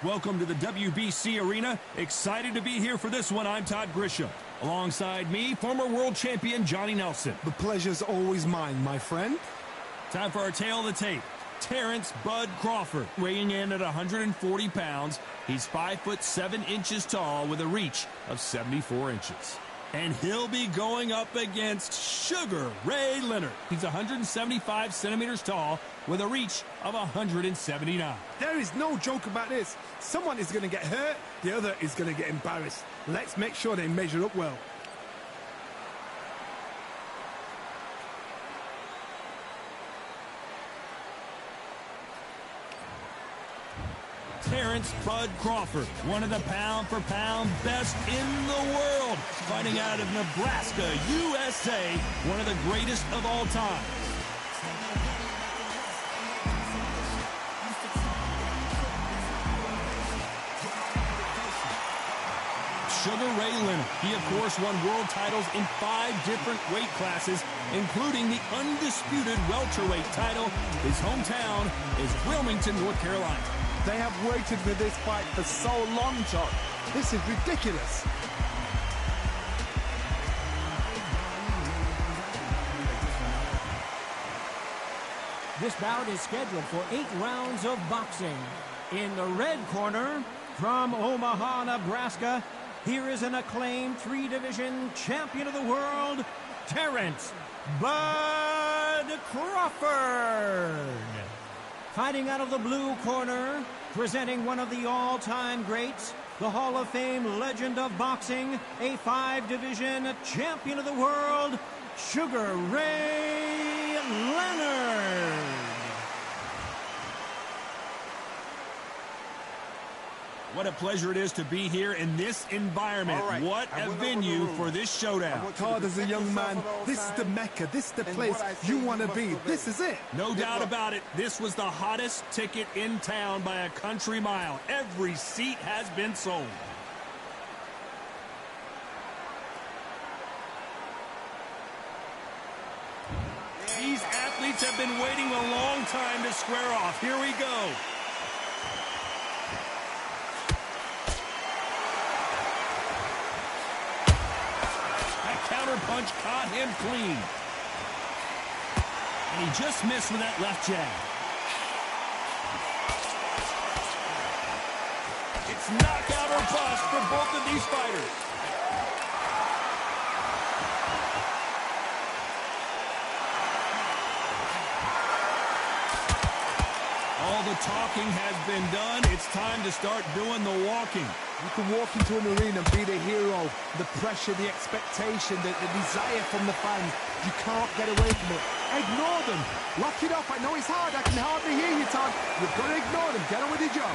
Welcome to the WBC Arena. Excited to be here for this one. I'm Todd Grisham. Alongside me, former world champion Johnny Nelson. The pleasure's always mine, my friend. Time for our tail of the tape. Terrence Bud Crawford, weighing in at 140 pounds. He's 5'7" tall with a reach of 74 inches. And he'll be going up against Sugar Ray Leonard. He's 175 centimeters tall with a reach of 179. There is no joke about this. Someone is going to get hurt, the other is going to get embarrassed. Let's make sure they measure up well. Terrence Bud Crawford, one of the pound-for-pound best in the world, fighting out of Nebraska, USA, one of the greatest of all time. Sugar Ray Leonard. He, of course, won world titles in 5 different weight classes, including the undisputed welterweight title. His hometown is Wilmington, North Carolina. They have waited for this fight for so long, John. This is ridiculous. This bout is scheduled for 8 rounds of boxing. In the red corner, from Omaha, Nebraska, here is an acclaimed 3-division champion of the world, Terrence Bud Crawford. Fighting out of the blue corner, presenting one of the all-time greats, the Hall of Fame legend of boxing, a 5-division champion of the world, Sugar Ray Leonard. What a pleasure it is to be here in this environment. Right. What a venue for this showdown. Todd, as a young man, this is the Mecca. This is the place you want to be. This is it. No doubt about it. This was the hottest ticket in town by a country mile. Every seat has been sold. These athletes have been waiting a long time to square off. Here we go. Counter punch caught him clean. And he just missed with that left jab. It's knockout or bust for both of these fighters. All the talking has been done. It's time to start doing the walking. You can walk into an arena and be the hero. The pressure, the expectation, the desire from the fans. You can't get away from it. Ignore them. Lock it off. I know it's hard. I can hardly hear you, Todd. You've got to ignore them. Get on with your job.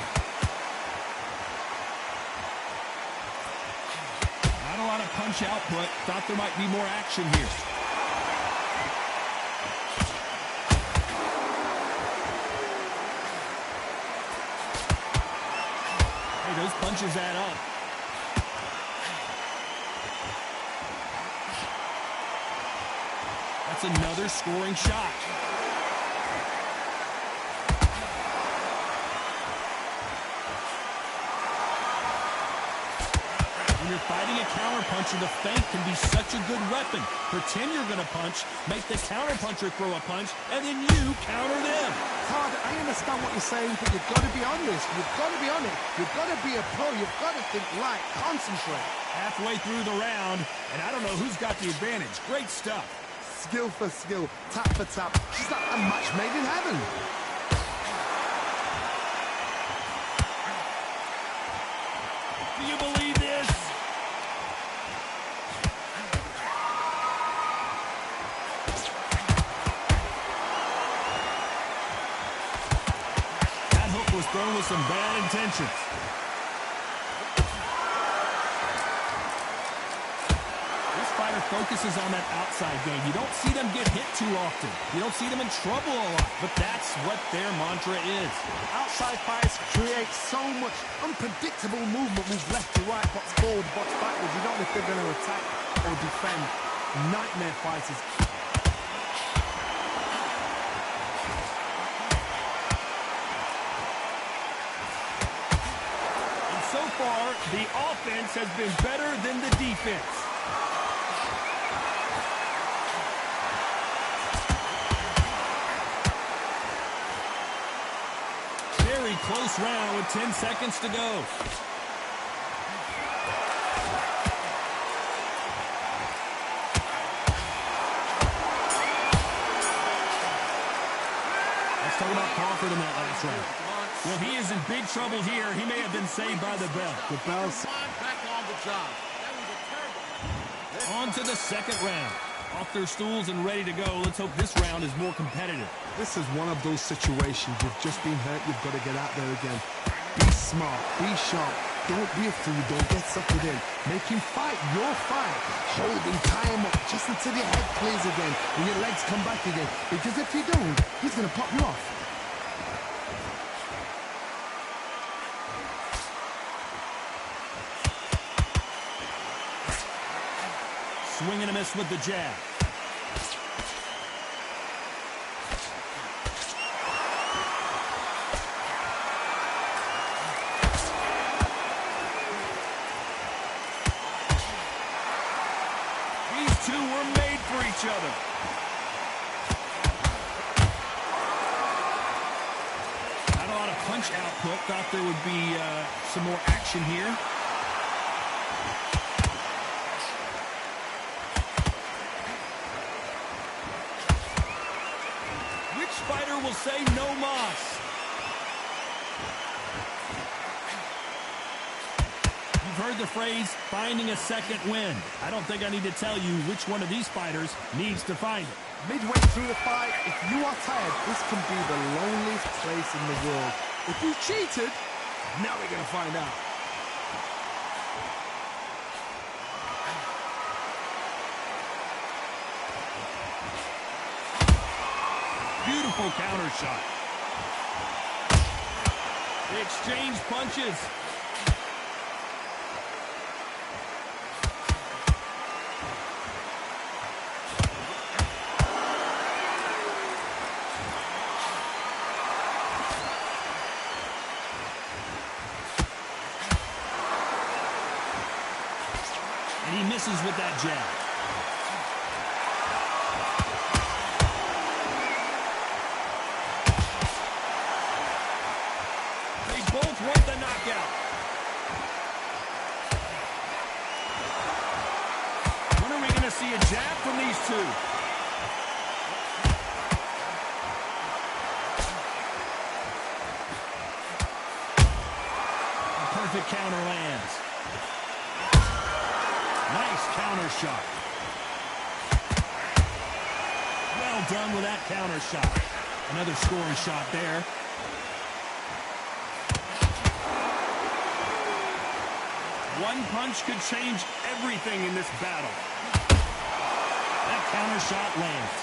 Not a lot of punch output. Thought there might be more action here. Those punches add up. That's another scoring shot. When you're fighting a counterpuncher, the feint can be such a good weapon. Pretend you're going to punch, make the counterpuncher throw a punch, and then you counter them. Todd, I understand what you're saying, but you've got to be on this. You've got to be on it. You've got to be a pro. You've got to think light. Concentrate. Halfway through the round, and I don't know who's got the advantage. Great stuff. Skill for skill. Tap for tap. She's like a match made in heaven. Do you believe this? That hook was thrown with some bad intentions. This fighter focuses on that outside game. You don't see them get hit too often. You don't see them in trouble a lot, but that's what their mantra is. Outside fights create so much unpredictable movement. Move left to right, box forward, box backwards. You don't know if they're going to attack or defend. Nightmare fighters. So far, the offense has been better than the defense. Very close round with 10 seconds to go. Let's talk about Crawford in that last round. Well, he is in big trouble here. He may have been saved by the bell. The bell's back on the job. On to the second round. Off their stools and ready to go. Let's hope this round is more competitive. This is one of those situations. You've just been hurt. You've got to get out there again. Be smart. Be sharp. Don't be a fool. Don't get suckered in. Make him fight your fight. Hold him. Tie him up just until your head clears again and your legs come back again. Because if you don't, he's going to pop you off. Swing and a miss with the jab. These two were made for each other. Not a lot of punch output. Thought there would be some more action here. Fighter will say no mas. You've heard the phrase, finding a second wind. I don't think I need to tell you which one of these fighters needs to find it. Midway through the fight, if you are tired, this can be the loneliest place in the world. If you cheated, now we're going to find out. Beautiful counter shot. They exchange punches. And he misses with that jab. Both want the knockout. When are we going to see a jab from these two? A perfect counter lands. Nice counter shot. Well done with that counter shot. Another scoring shot there. One punch could change everything in this battle. That counter shot lands.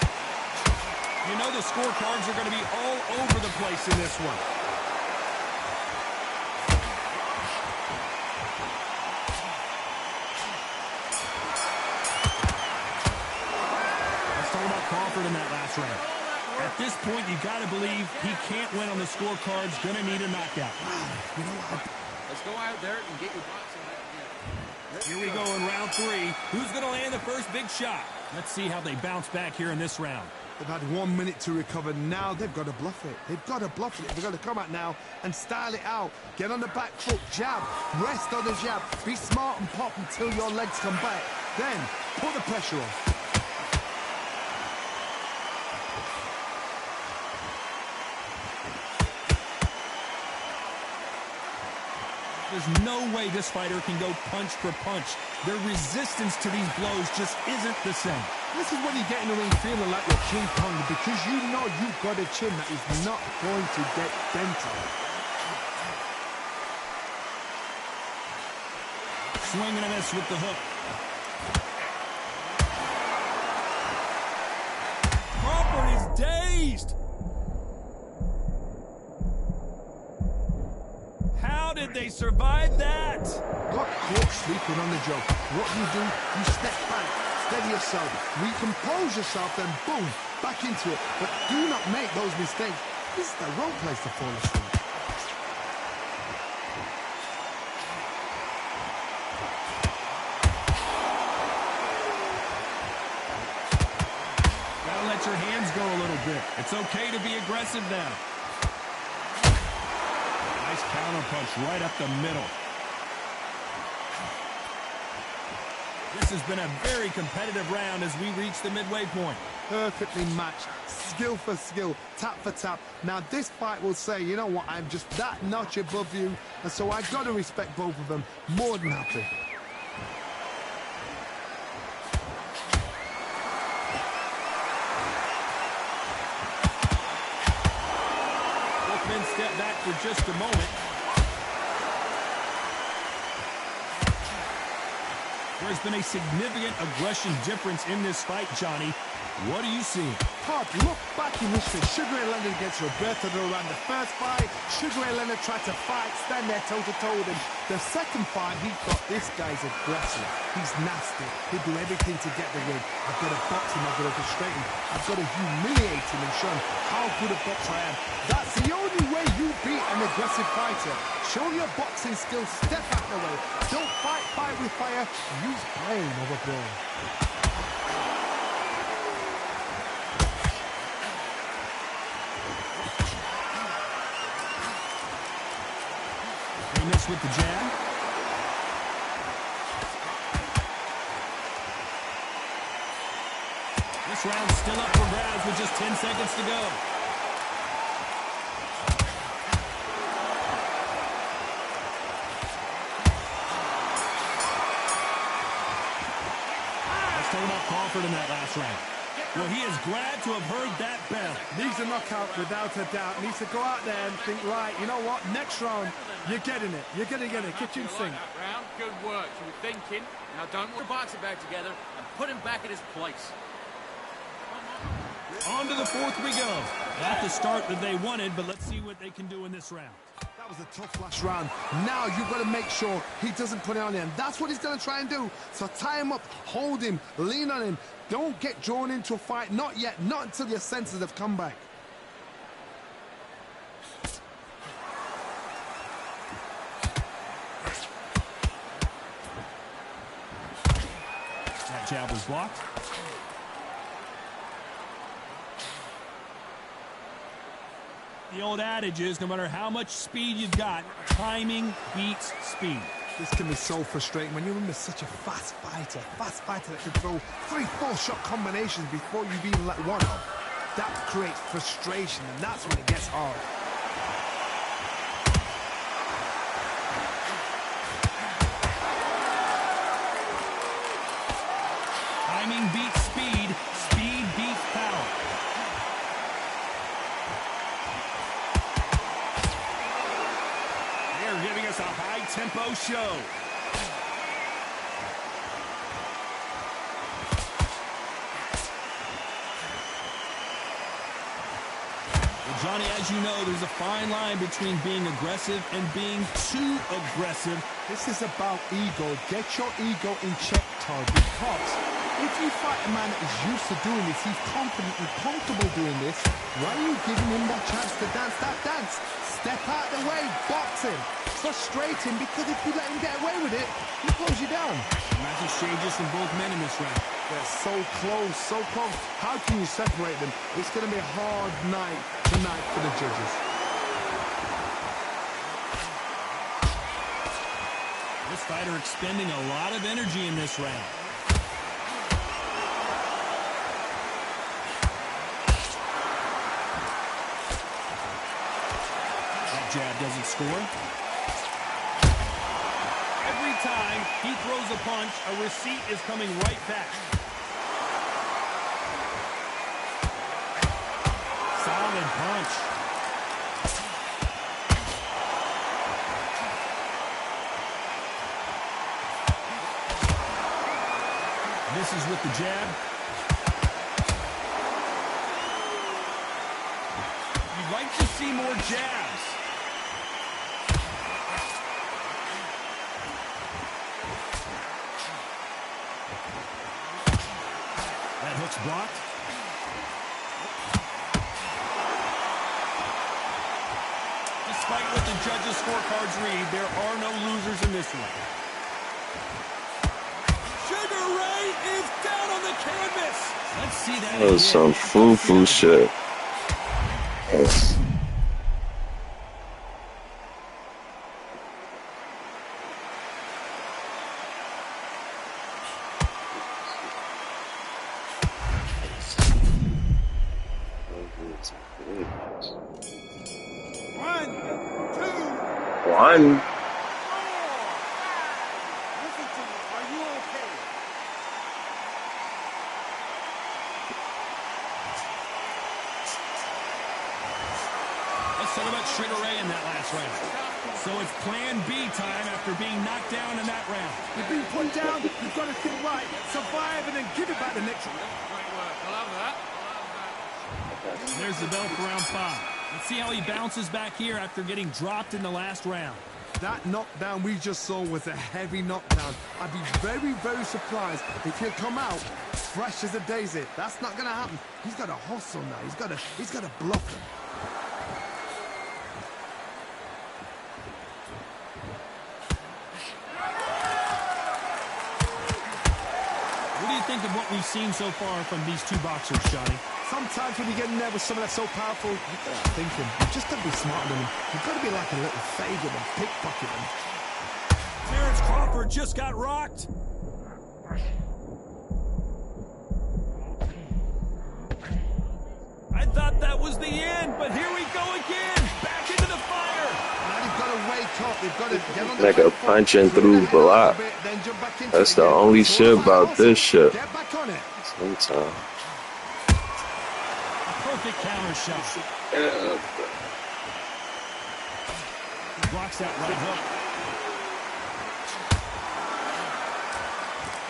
You know the scorecards are going to be all over the place in this one. Let's talk about Crawford in that last round. At this point, you got to believe he can't win on the scorecards. Going to need a knockout. You know what? Let's go out there and get your boxing back. Here we go in round three. Who's going to land the first big shot? Let's see how they bounce back here in this round. They've had 1 minute to recover. Now they've got to bluff it. They've got to bluff it. They've got to come out now and style it out. Get on the back foot, jab, rest on the jab. Be smart and pop until your legs come back. Then put the pressure on. There's no way this fighter can go punch for punch. Their resistance to these blows just isn't the same. This is when you get in the ring feeling like you're King Kong because you know you've got a chin that is not going to get dented. Swing and a miss with the hook. Crawford is dazed. How did they survive that? Got caught sleeping on the job. What do? You step back, steady yourself, recompose yourself, then boom, back into it. But do not make those mistakes. This is the wrong place to fall asleep. it. It's okay to be aggressive now. Nice counter punch right up the middle. This has been a very competitive round as we reach the midway point. Perfectly matched, skill for skill, tap for tap. Now this fight will say, you know what, I'm just that notch above you, and so I've got to respect both of them. More than happy. Both men step back for just a moment. There's been a significant aggression difference in this fight, Johnny. What do you see? Todd, look back in history. Sugar Ray Leonard against Roberto Duran. The first fight, Sugar Ray Leonard tried to fight, stand there toe-to-toe with him. The second fight, he thought, this guy's aggressive. He's nasty. He'll do everything to get the win. I've got to box him. I've got to frustrate him. I've got to humiliate him and show him how good a boxer I am. That's the only way you beat an aggressive fighter. Show your boxing skills. Step out the way. Don't fight with fire. Use brain over brawn. Miss with the jab. This round's still up for grabs with just 10 seconds to go. Let's talk about Crawford in that last round. Well, he is glad to have heard that bell. Needs a knockout without a doubt. Needs to go out there and think, right, you know what, next round, you're getting it. You're going to get it. Kitchen sink. That round, good work. You were thinking. Now don't put the boxer back together and put him back in his place. On to the fourth we go. Not the start that they wanted, but let's see what they can do in this round. That was a tough last round. Now you've got to make sure he doesn't put it on him. That's what he's going to try and do. So tie him up, hold him, lean on him. Don't get drawn into a fight. Not yet. Not until your senses have come back. That jab was blocked. The old adage is, no matter how much speed you've got, timing beats speed. This can be so frustrating when you're under such a fast fighter that can throw 3-4 shot combinations before you've even let one off. That creates frustration, and that's when it gets hard. Timing beats speed, speed beats power. They're giving us a high-tempo show. Well, Johnny, as you know, there's a fine line between being aggressive and being too aggressive. This is about ego. Get your ego in check, Todd, because if you fight a man that is used to doing this, he's confident and comfortable doing this, why are you giving him that chance to dance that dance? Step out the way, box him, frustrate him, because if you let him get away with it, he pulls you down. Match exchanges from both men in this round. They're so close, so close. How can you separate them? It's going to be a hard night tonight for the judges. This fighter expending a lot of energy in this round. That jab doesn't score. Every time he throws a punch, a receipt is coming right back. Solid punch. Misses with the jab. You'd like to see more jabs. That hook's blocked. Despite what the judges' scorecards read, there are no losers in this one. Sugar Ray is down on the canvas. Let's see that. That was some foo-foo shit. Yes. One. Let's talk about Sugar Ray in that last round. So it's plan B time after being knocked down in that round. You've been put down, you've got to think right, survive and then give it back the next round. Great work. I love that. There's the bell for round 5. Let's see how he bounces back here after getting dropped in the last round. That knockdown we just saw was a heavy knockdown. I'd be very, very surprised if he'll come out fresh as a daisy. That's not going to happen. He's got to hustle now. He's got to bluff him. What do you think of what we've seen so far from these two boxers, Johnny? Sometimes when you get in there with someone that's so powerful, you've got to think him. You've just got to be smarter than him. You've got to be like a little Fagin and pickpocket him. Terrence Crawford just got rocked. I thought that was the end, but here we go again. Back into the fire. Now they've got to wake up. They've got to get on the Like a punching through block. That's the only shit about this shit. Get back on it. Sometimes. Perfect counter shot. Blocks that right hook.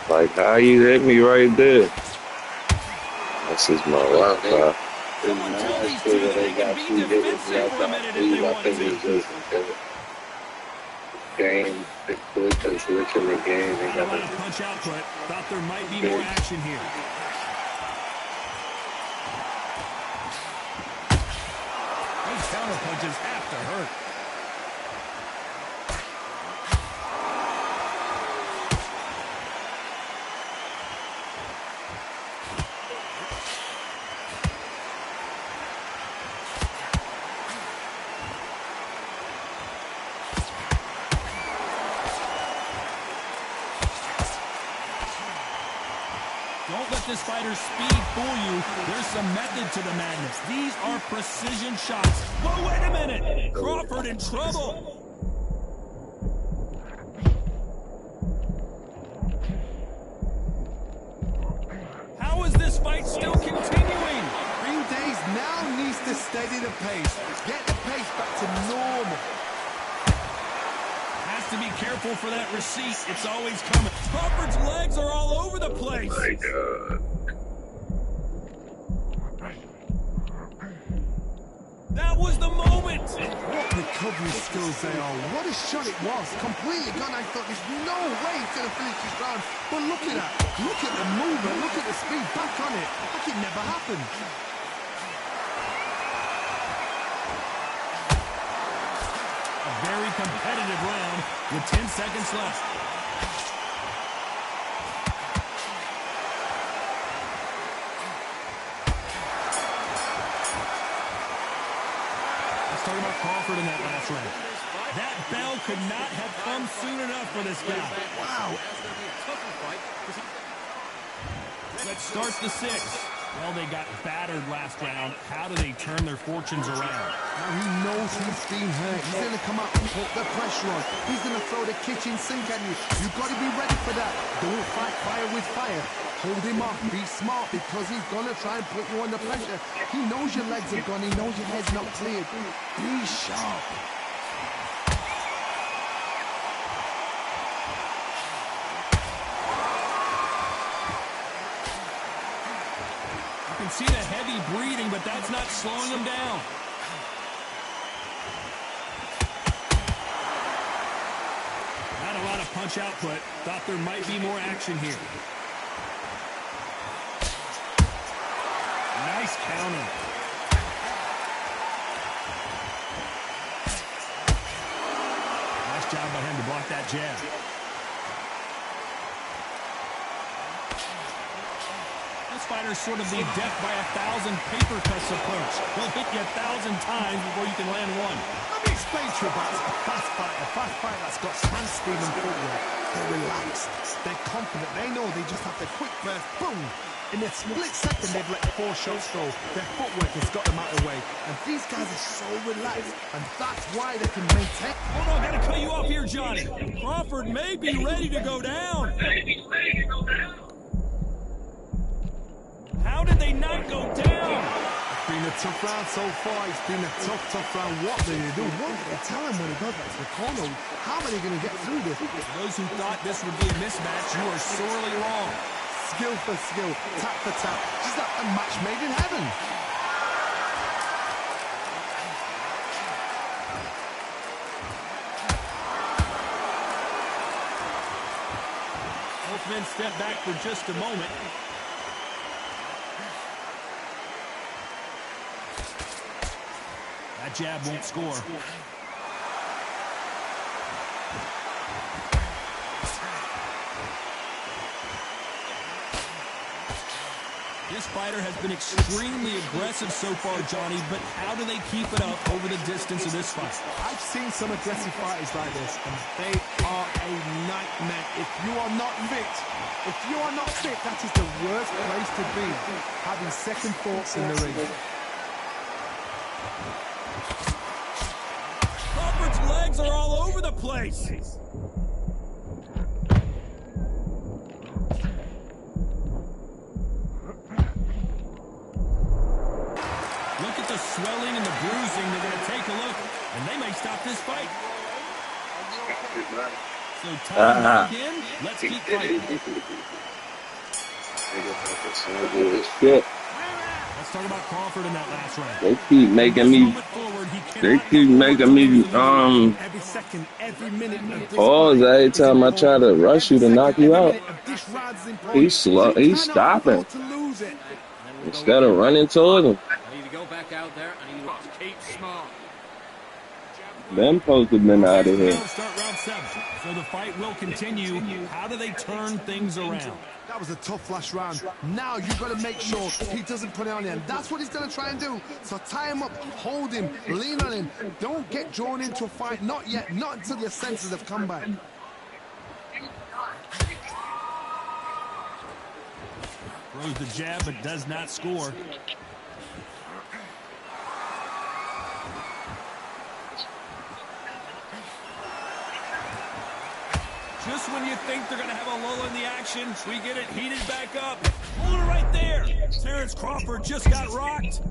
Like how you hit me right there. This is my Wi-Fi. Someone tell these two that they can be defensive for a minute if they want to. Game, the glitch in the game. A lot of punch output. Thought there might be more action here. Those counter punches have to hurt. Don't let this fighter's speed fool you. There's some method to the madness. These are precision shots. Whoa, wait a minute. Crawford in trouble. How is this fight still continuing? Green Days now needs to steady the pace. Get the pace back to normal. Has to be careful for that receipt. It's always coming. Crawford's legs are all over the place. Oh my God. That was the moment. What recovery skills they are. What a shot it was. Completely gone. I thought there's no way he's going to finish this round. But look at that. Look at the movement. Look at the speed. Back on it. Like it never happened. A very competitive round with 10 seconds left. Let's talk about Crawford in that last round. That bell could not have come soon enough for this guy. Wow. Let's start the 6th. Well, they got battered last round. How do they turn their fortunes around? Now he knows he's been hurt. He's going to come up and put the pressure on. He's going to throw the kitchen sink at you. You've got to be ready for that. Don't fight fire with fire. Hold him off. Be smart because he's going to try and put you under pressure. He knows your legs are gone. He knows your head's not cleared. Be sharp. You can see the heavy breathing, but that's not slowing him down. Not a lot of punch output. Thought there might be more action here. Nice counter. Nice job by him to block that jab. This fighter's sort of the death by 1,000 paper cuts approach. He'll hit you 1,000 times before you can land one. Let me explain to you about a fast fighter that's got stand speed and footwork. They're relaxed, they're confident, they know they just have the quick burst, boom! In a split second, they've let 4 shots go. Their footwork has got them out of the way. And these guys are so relaxed, and that's why they can maintain. Hold on, gotta cut you off here, Johnny. Crawford may be ready to go down. How did they not go down? It's been a tough round so far. It's been a tough round. What do they do? What do they tell him when he goes back to the corner? How are they going to get through this? For those who thought this would be a mismatch, you are sorely wrong. Skill for skill, tap for tap. Just like a match made in heaven. Both men step back for just a moment. That jab won't score. This fighter has been extremely aggressive so far, Johnny, but how do they keep it up over the distance of this fight? I've seen some aggressive fighters like this, and they are a nightmare. If you are not fit, that is the worst place to be, having second thoughts in the ring. Crawford's legs are all over the place. Look at the swelling and the bruising. They're going to take a look, and they may stop this fight. So time again. Let's keep fighting. Let's talk about Crawford in that last round. They keep making me. They keep making me. Every second, every minute of this Pause fight every is time I important. try to rush you to Every knock second, you every out. minute of this round is important. He's slow. You He's cannot afford stopping to lose it. instead of running toward him. I need to go back out there. I need to keep smart. Them supposed to have been out of here. Start round 7. So the fight will continue. How do they turn things around? That was a tough last round. Now you've got to make sure he doesn't put it on him. That's what he's going to try and do. So tie him up, hold him, lean on him. Don't get drawn into a fight. Not yet. Not until your senses have come back. Throws the jab, but does not score. Just when you think they're going to have a lull in the action, we get it heated back up. Hold it right there. Terrence Crawford just got rocked.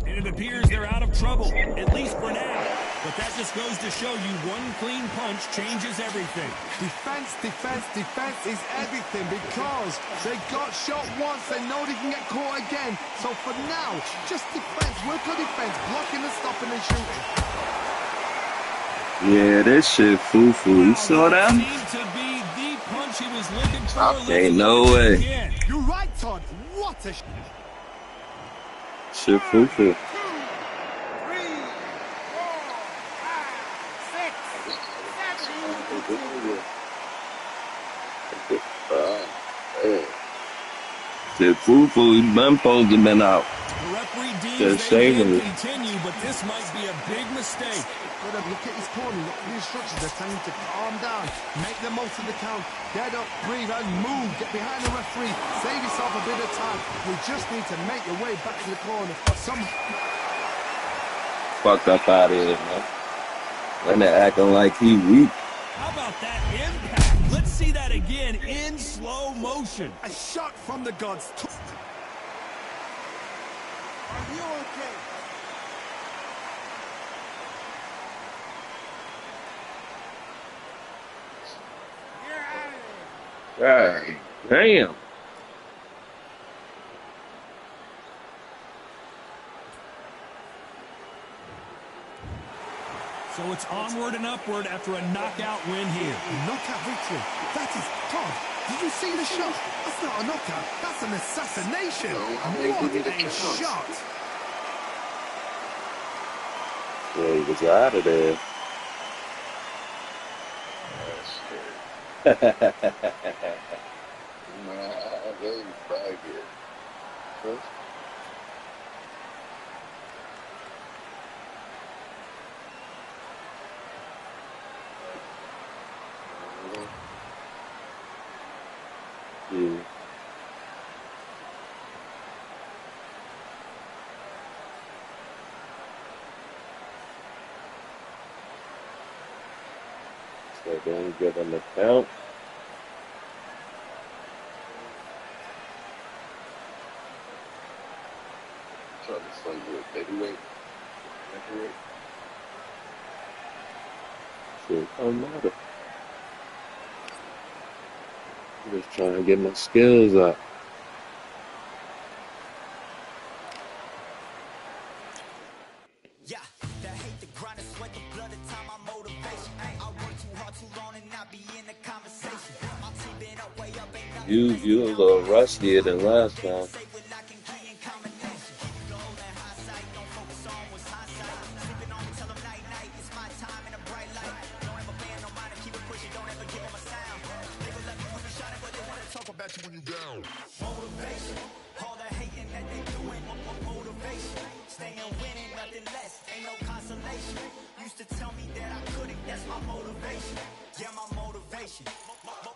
And it appears they're out of trouble, at least for now. But that just goes to show you one clean punch changes everything. Defense is everything because they got shot once. They know they can get caught again. So for now, just defense. Work on defense, blocking and stopping and shooting. Yeah, this shit foo-foo. You saw that? Seemed to be the punch he was looking for. Ain't no way. Again. You're right, Todd. What a Shit foo-foo. 2, 3, 4, 5, 6, 7. Shit foo-foo. He's been supposed to have been out. The referee deems Just they saving can it. continue, but this might be a big mistake. Look at his corner, look at the instructions. They're telling him to calm down, make the most of the count, get up, breathe, and move. Get behind the referee, save yourself a bit of time. We just need to make your way back to the corner. Fuck up out of here, man. When they're acting like he weak. How about that impact? Let's see that again in slow motion. A shot from the gods. Are you okay? God damn. So it's onward and upward after a knockout win here. Knockout victory. That is Todd. Did you see the shot? That's not a knockout. That's an assassination. What a shot. Yeah, he was out of there. Nah, they bag it. Huh? Yeah. So they don't get an account. Trying to find you a heavyweight. Shit, don't matter. I'm just trying to get my skills up. Yeah, that hate the grind, sweat the blood, the time my motivation. I work too hard, too long, and not be in the conversation. My team been up, way up, ain't nothing. You a little rustier than last time. Motivation, all the hating that they doing, motivation. Staying winning, nothing less, ain't no consolation. Used to tell me that I couldn't, that's my motivation. Yeah, my motivation,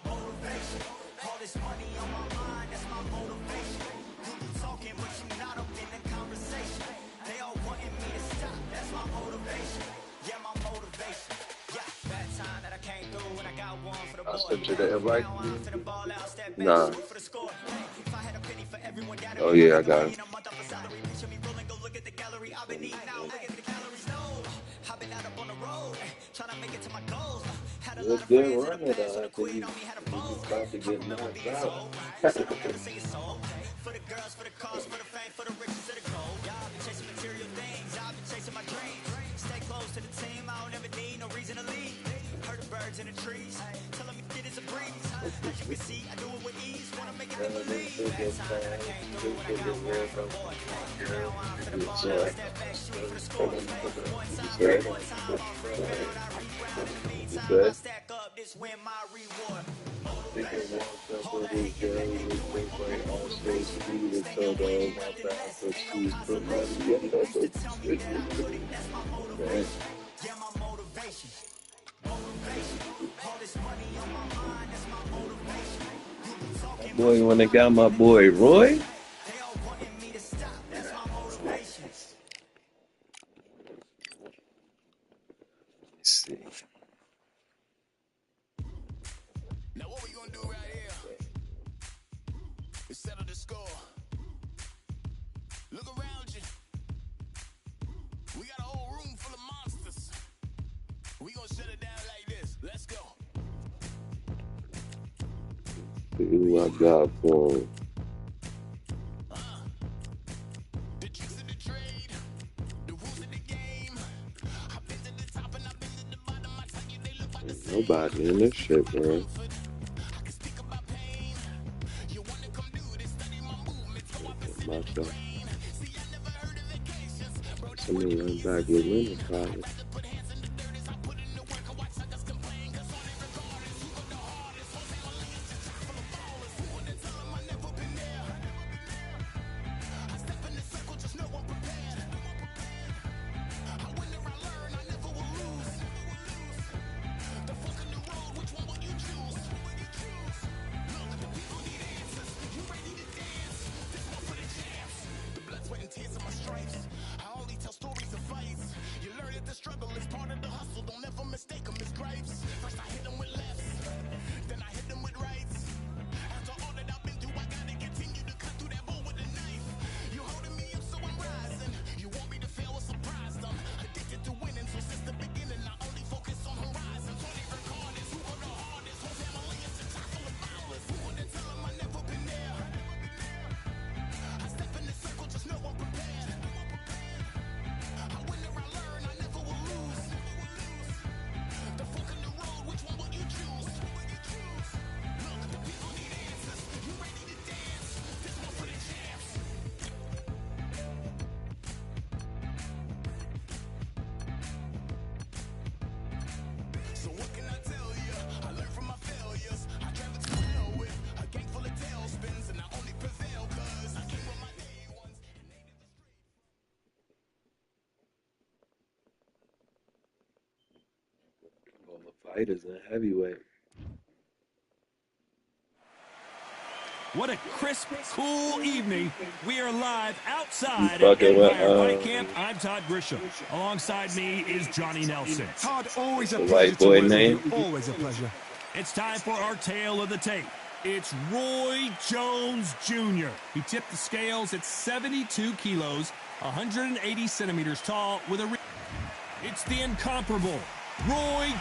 motivation. All this money on my mind, that's my motivation. You talking, but you not up in the conversation. They all wanting me to stop, that's my motivation. Yeah, my motivation. Yeah, that time that I came through and I got one for the boy. I sent you the invite. Now I'm finna ball out, step back, Nah. shoot for the score. If I had a penny for everyone down Oh yeah, I got it. a month off a salary, picture me rolling, go look at the gallery. I've been eating out, look at the calories. No, I've been out up on the road, trying to make it to my goals. Had a lot of Good friends in run the it past who after quit you on me, had a bowl. about to get knocked out. Some will never say it's so. For the girls, for the cars, for the fame, for the riches, for the gold. Y'all been chasing material things, I've been chasing my dreams. Stay close to the team, I don't ever need no reason to leave. Heard the birds in the trees, telling me it is a breeze. As you can see, I do it with ease, wanna make it they believe. That time that I came through when I got one for the boy. Now I'm for the ball, step back, shoot for the score. One time, off rebound, I rebound. In the meantime, I stack up, this win my reward. All the hate that they doing, motivation. Staying winning, nothing less, ain't no consolation. Used to tell me that I couldn't, that's my motivation. Yeah, my motivation. Motivation. All this money on my mind, that's my motivation. You be talking, Boy, when they got my boy Roy. they all wanting me to stop, that's my motivation. Let's see. Now what we gonna do right here is settle the score. Look around you. We got a whole room full of monsters. We gonna shut it down like this. Let's go. See who I got for him. The tricks of the trade, the rules of the game. I've been to the top and I've been to the bottom. I tell you they look like the same. Nobody in this shit, bro. I can speak about pain. You wanna come do this, study my movements. Go up and sit in the Myself. rain. See, I never heard of vacations. Bro, that Somebody run back with Linda probably. put hands in the dirt as I put in the work. I watch suckers complain, cause all they regard is who go the hardest. Whole family is just chock full of ballers. Who wanna tell them I never been there? I step in the circle, just know I'm prepared. I win or I learn, I never will lose. The fork in the road, which one will you choose? Look, the people need answers. You ready to dance? This one for the champs. The blood, sweat, and tears of my stripes. I only tell stories of fights. You learn that the struggle is part All the fighters in heavyweight. What a crisp, cool evening. We are live outside You at fucking with, Empire Fight Camp. I'm Todd Grisham. Alongside me is Johnny Nelson. Todd, always a The pleasure white to boy work name. with you. Always a pleasure. It's time for our tale of the tape. It's Roy Jones Jr. He tipped the scales at 72 kilos, 180 centimeters tall, with a... It's the incomparable Roy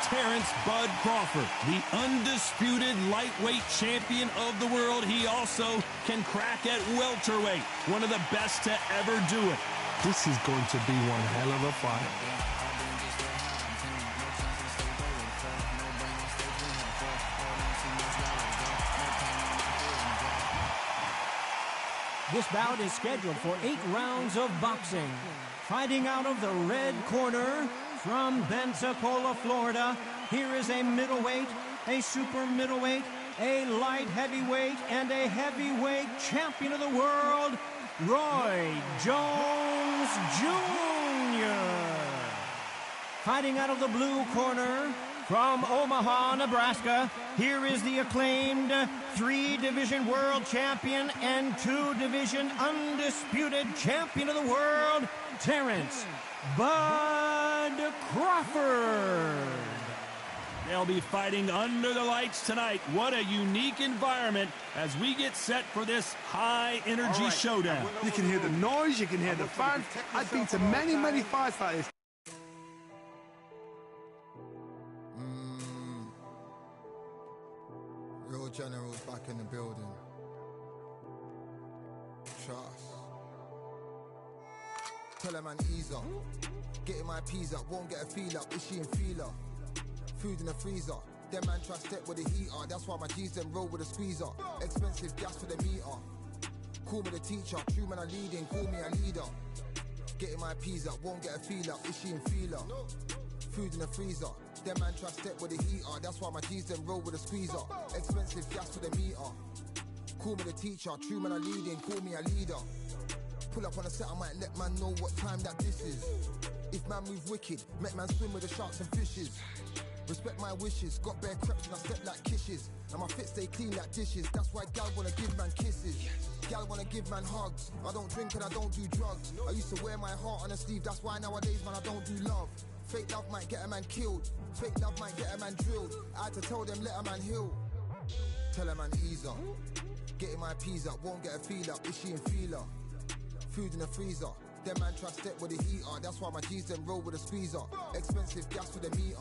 Terrence Bud Crawford, the undisputed lightweight champion of the world. He also can crack at welterweight, one of the best to ever do it. This is going to be one hell of a fight. This bout is scheduled for 8 rounds of boxing. Fighting out of the red corner from Pensacola, Florida, here is a middleweight, a super middleweight, a light heavyweight, and a heavyweight champion of the world, Roy Jones Jr. Fighting out of the blue corner from Omaha, Nebraska, here is the acclaimed 3-division world champion and 2-division undisputed champion of the world, Terrence Bud Crawford. They'll be fighting under the lights tonight. What a unique environment as we get set for this high-energy showdown. You can hear the noise, you can hear the fans. I've been to many, many fights like this. Real generals back in the building. Trust. Tell her man ease up. Getting my peas up, won't get a feel up. Is she in feeler? Food in the freezer. Them man try step with the heater. That's why my G's them roll with a squeezer. Expensive gas for the meter. Call me the teacher. True man I leading, call me a leader. Getting my peas up, won't get a feel up. Is she in feeler? Food in the freezer. Them man try step with the heater. That's why my G's them roll with a squeezer. Expensive gas for the meter. Call me the teacher. True man I leading, call me a leader. Pull up on a set, I might let man know what time that this is. If man move wicked, make man swim with the sharks and fishes. Respect my wishes, got bare creps and I step like kisses. And my fit stay clean like dishes. That's why gal wanna give man kisses. Gal wanna give man hugs. I don't drink and I don't do drugs. I used to wear my heart on a sleeve. That's why nowadays man I don't do love. Fake love might get a man killed. Fake love might get a man drilled. I had to tell them let a man heal. Tell a man ease up. Getting my peas up, won't get a feel up. Is she in feeler? Food in the freezer. Them man try step with the heater. That's why my G's them roll with a squeezer. Expensive gas for the meter.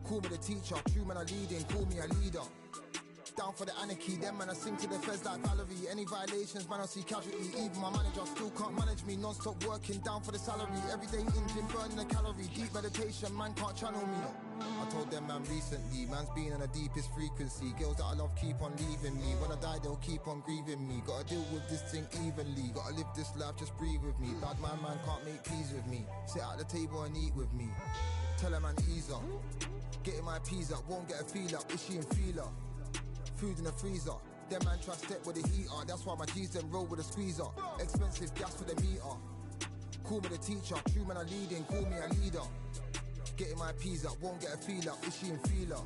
Call me the teacher. True man I leading, call me a leader. Down for the anarchy. Them man I sing to the feds like Valerie. Any violations man I see casualty. Even my manager still can't manage me. Non-stop working down for the salary. Everyday in gym burning a calorie. Deep meditation man can't channel me. I told them man recently, man's been on the deepest frequency. Girls that I love keep on leaving me. When I die they'll keep on grieving me. Gotta deal with this thing evenly. Gotta live this life, just breathe with me. Bad man can't make peace with me. Sit at the table and eat with me. Tell a man ease up. Getting my peas up, won't get a feel up. Is she in feeler? Food in the freezer. Them man try step with the heater. That's why my G's them roll with a squeezer. Expensive gas for the meter. Call me the teacher. True man I leading, call me a leader. Getting my peas up, won't get a feel up. Is she in feeler?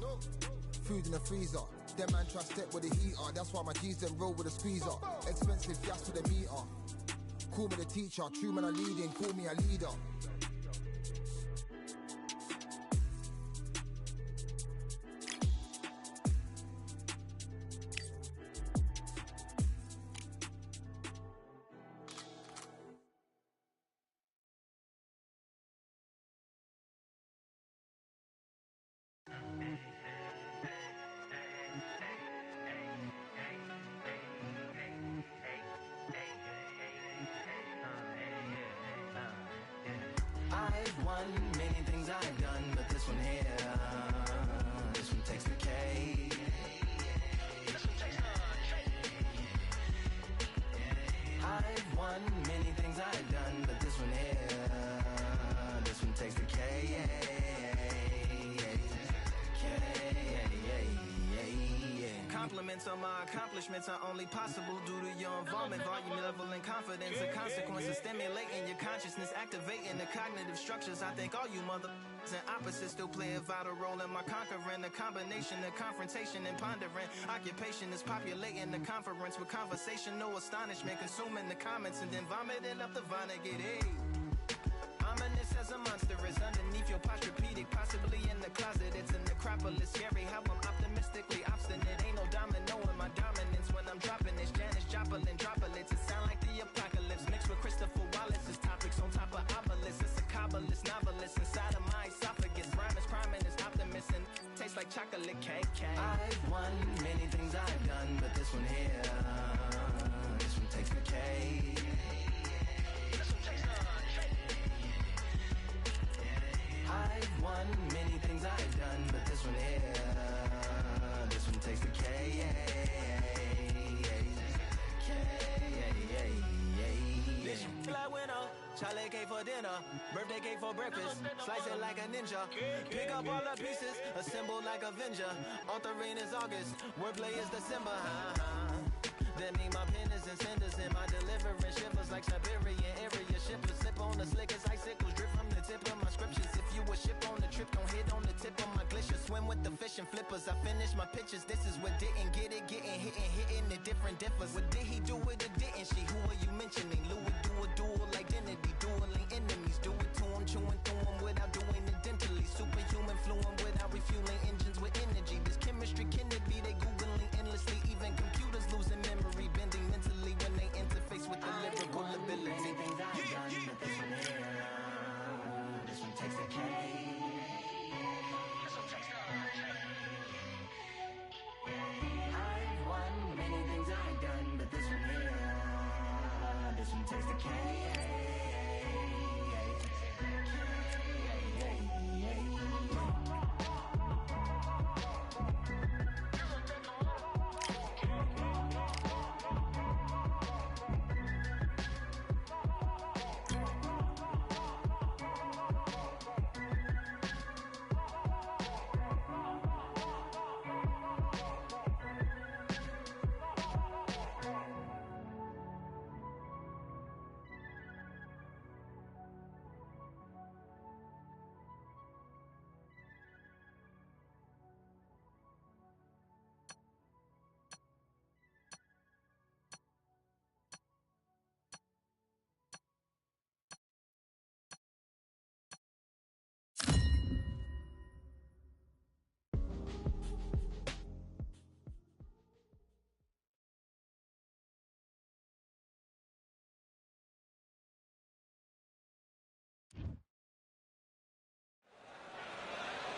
Food in the freezer. Them man try step with the heater. That's why my G's them roll with a squeezer. Expensive gas for the meter. Call me the teacher. True man I leading, call me a leader. I've won many things I've done, but this one here, this one takes the cake. I've won many things I've done, but this one here, this one takes the cake. Compliments Compliments on my accomplishments are only possible due to your involvement, volume, level, and confidence. The consequences stimulating your consciousness, activating the cognitive structures. I think all you and opposites still play a vital role in my conquering. The combination of confrontation and pondering. Occupation is populating the conference with conversation, no astonishment, consuming the comments and then vomiting up the Vonnegut. Hey. Ominous as a monster is underneath your posturepedic, possibly in the closet. It's an necropolis, scary how I'm optimistically obstinate. Ain't no domino in my dominance when I'm dropping this. Janis Joplin droplets, it sound like the apocalypse mixed with Christopher Wallace's topics on top of obelisks. It's a kabbalist novelist inside of my esophagus. Rhyme is priming, is optimist and tastes like chocolate cake. I've won many things I've done, but this one here, this one takes the cake. I've won many things I've done, but this one here, this one takes the K. Fly winner, Charlie cake for dinner, birthday cake for breakfast, slice it like a ninja, pick up all the pieces, assemble like Avenger, authoring is August, wordplay is December, That mean my pen is in cinders and my deliverance shivers like Siberian area shippers. Slip on the slick as icicles, drip from the tip of my scriptures. If you a ship on the trip, don't hit on the tip of my glacier. Swim with the fish and flippers. I finish my pictures. This is what didn't get it, getting hitting the different differs. What did he do with it? Didn't she? Who are you mentioning? Louis do a dual identity, dueling enemies. Do it to him, chewing through him without doing it dentally. Superhuman fluent without refueling engines with energy. This chemistry can it be? They googling endlessly. Even computers losing memory, bending mentally when they interface with the lyrical ability. Things I've done, but this one here, this one takes the cake. I've won many things I've done, but this one here, this one takes the cake.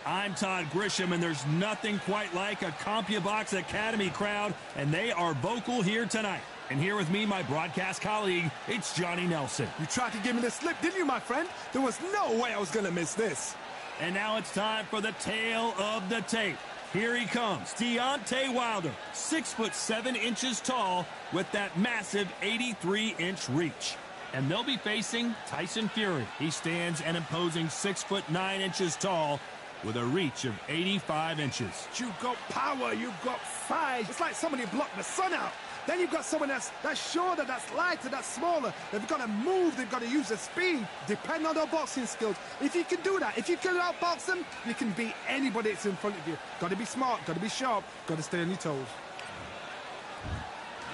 I'm Todd Grisham, and there's nothing quite like a CompuBox Academy crowd, and they are vocal here tonight. And here with me, my broadcast colleague, it's Johnny Nelson. You tried to give me the slip, didn't you, my friend? There was no way I was going to miss this. And now it's time for the tale of the tape. Here he comes, Deontay Wilder, 6'7" tall with that massive 83-inch reach. And they'll be facing Tyson Fury. He stands an imposing 6'9" tall with a reach of 85 inches. You've got power, you've got fight. It's like somebody blocked the sun out. Then you've got someone that's shorter, that's lighter, that's smaller. They've got to move, they've got to use their speed. Depend on their boxing skills. If you can do that, if you can outbox them, you can beat anybody that's in front of you. Got to be smart, got to be sharp, got to stay on your toes.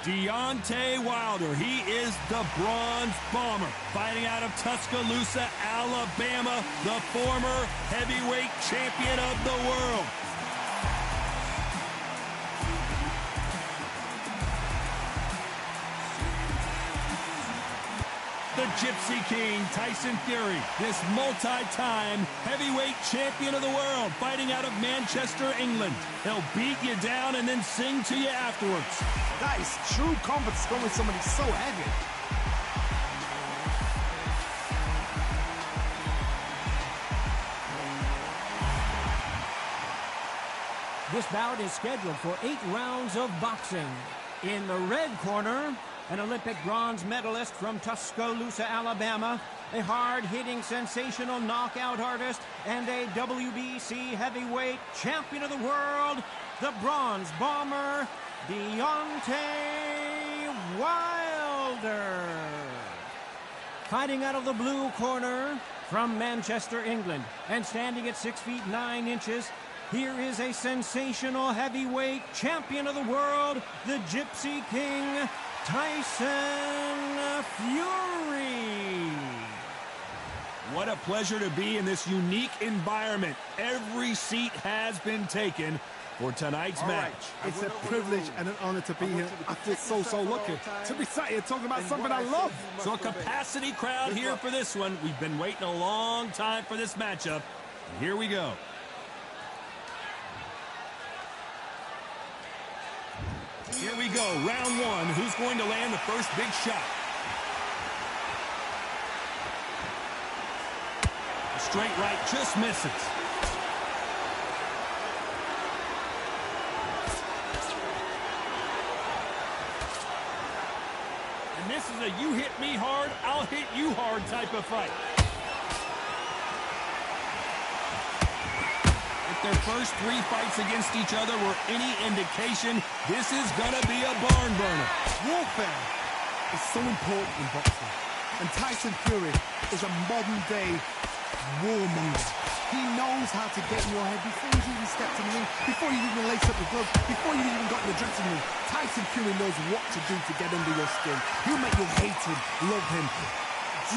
Deontay Wilder, he is the Bronze Bomber, fighting out of Tuscaloosa, Alabama, the former heavyweight champion of the world. The Gypsy King, Tyson Fury, this multi-time heavyweight champion of the world, fighting out of Manchester, England. He'll beat you down and then sing to you afterwards. That is true confidence going with somebody so heavy. This bout is scheduled for 8 rounds of boxing. In the red corner, an Olympic bronze medalist from Tuscaloosa, Alabama, a hard-hitting, sensational knockout artist, and a WBC heavyweight champion of the world, the Bronze Bomber, Deontay Wilder. Fighting out of the blue corner from Manchester, England, and standing at 6 feet 9 inches, here is a sensational heavyweight champion of the world, the Gypsy King, Tyson Fury. What a pleasure to be in this unique environment. Every seat has been taken for tonight's match. It's a privilege and an honor to be here. I feel so lucky to be sat here talking about something I love. So a capacity crowd here for this one. We've been waiting a long time for this matchup. And here we go. Here we go, round one. Who's going to land the first big shot? A straight right just misses. And this is a you hit me hard, I'll hit you hard type of fight. If their first 3 fights against each other were any indication, this is gonna be a barn burner. Warfare is so important in boxing. And Tyson Fury is a modern-day warmonger. He knows how to get in your head before you even step in the ring, before you even lace up the gloves, before you even got in the dressing room. Tyson Fury knows what to do to get under your skin. He'll make you hate him, love him,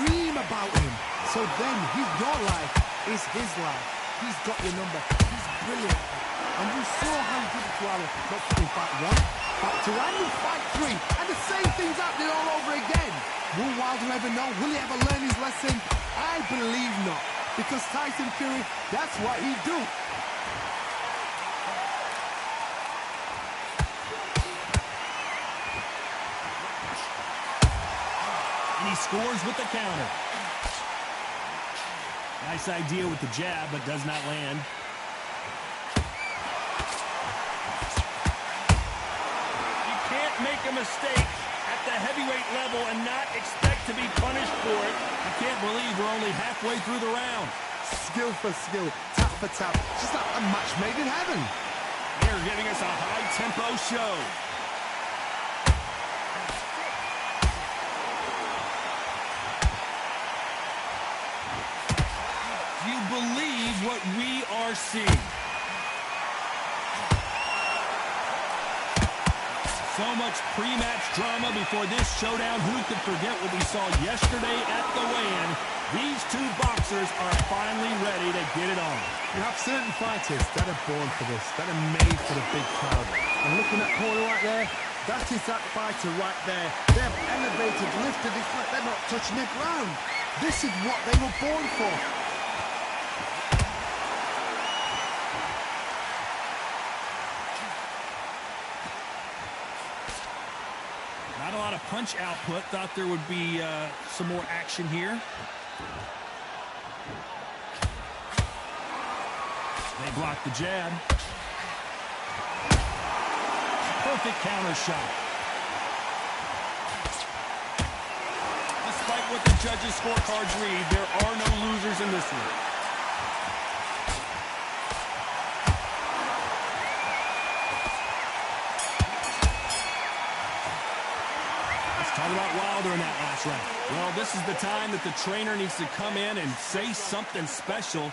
dream about him. So then your life is his life. He's got your number. He's brilliant. And you saw how he did it to Wilder, not in fight 1, fight 2, and in fight 3. And the same thing's happening all over again. Will Wilder ever know? Will he ever learn his lesson? I believe not. Because Tyson Fury, that's what he do. And he scores with the counter. Nice idea with the jab, but does not land. You can't make a mistake at the heavyweight level and not expect to be punished for it. I can't believe we're only halfway through the round. Skill for skill, tap for tap, just like a match made in heaven. They're giving us a high-tempo show. Do you believe what we are seeing? So much pre-match drama before this showdown. Who could forget what we saw yesterday at the weigh-in? These two boxers are finally ready to get it on. You have certain fighters that are born for this, that are made for the big crowd. And looking at that corner right there, that is that fighter right there. They've elevated, lifted, they're not touching the ground. This is what they were born for. Not a lot of punch output. Thought there would be some more action here. They block the jab. Perfect counter shot. Despite what the judges' scorecards read, there are no losers in this one. Talk about Wilder in that last round. Well, this is the time that the trainer needs to come in and say something special.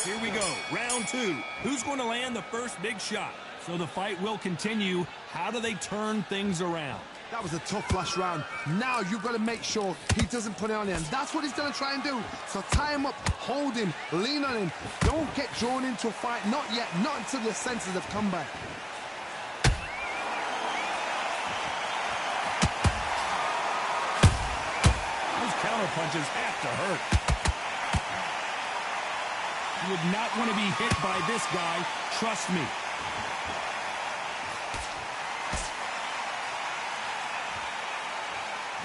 Here we go, round 2. Who's going to land the first big shot? So the fight will continue. How do they turn things around? That was a tough last round. Now you've got to make sure he doesn't put it on him. That's what he's going to try and do. So tie him up, hold him, lean on him. Don't get drawn into a fight. Not yet. Not until your senses have come back. Counter punches have to hurt. You would not want to be hit by this guy, trust me.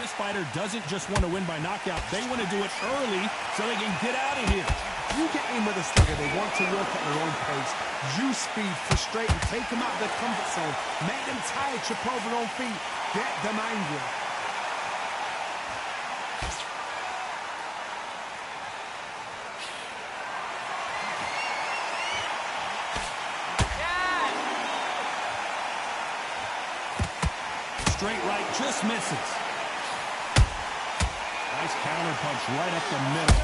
This fighter doesn't just want to win by knockout. They want to do it early so they can get out of here. You get in with a slugger, they want to work at their own pace. Use speed, frustrate them, take them out of their comfort zone, make them tired, trip over their own feet, get them angry. straight right, just misses. Nice counter punch right up the middle.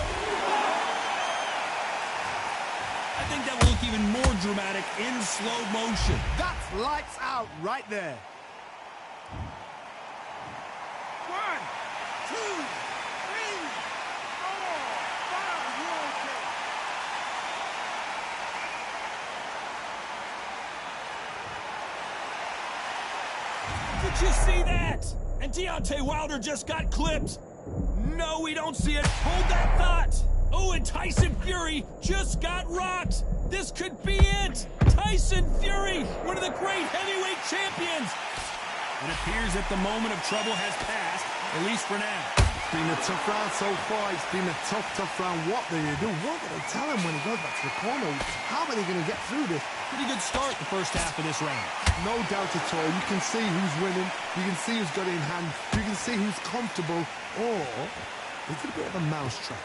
I think that will look even more dramatic in slow motion. That's lights out right there. 1, 2, 3, 4, 5, Did you see that? And Deontay Wilder just got clipped. No, we don't see it. Hold that thought. Oh, and Tyson Fury just got rocked. This could be it. Tyson Fury, one of the great heavyweight champions. It appears that the moment of trouble has passed, at least for now. It's been a tough round so far. It's been a tough round. What do you do? What do they tell him when he goes back to the corner? How are they going to get through this? Pretty good start the first half of this round. No doubt at all. You can see who's winning. You can see who's got it in hand. You can see who's comfortable. Or is it a bit of a mousetrap?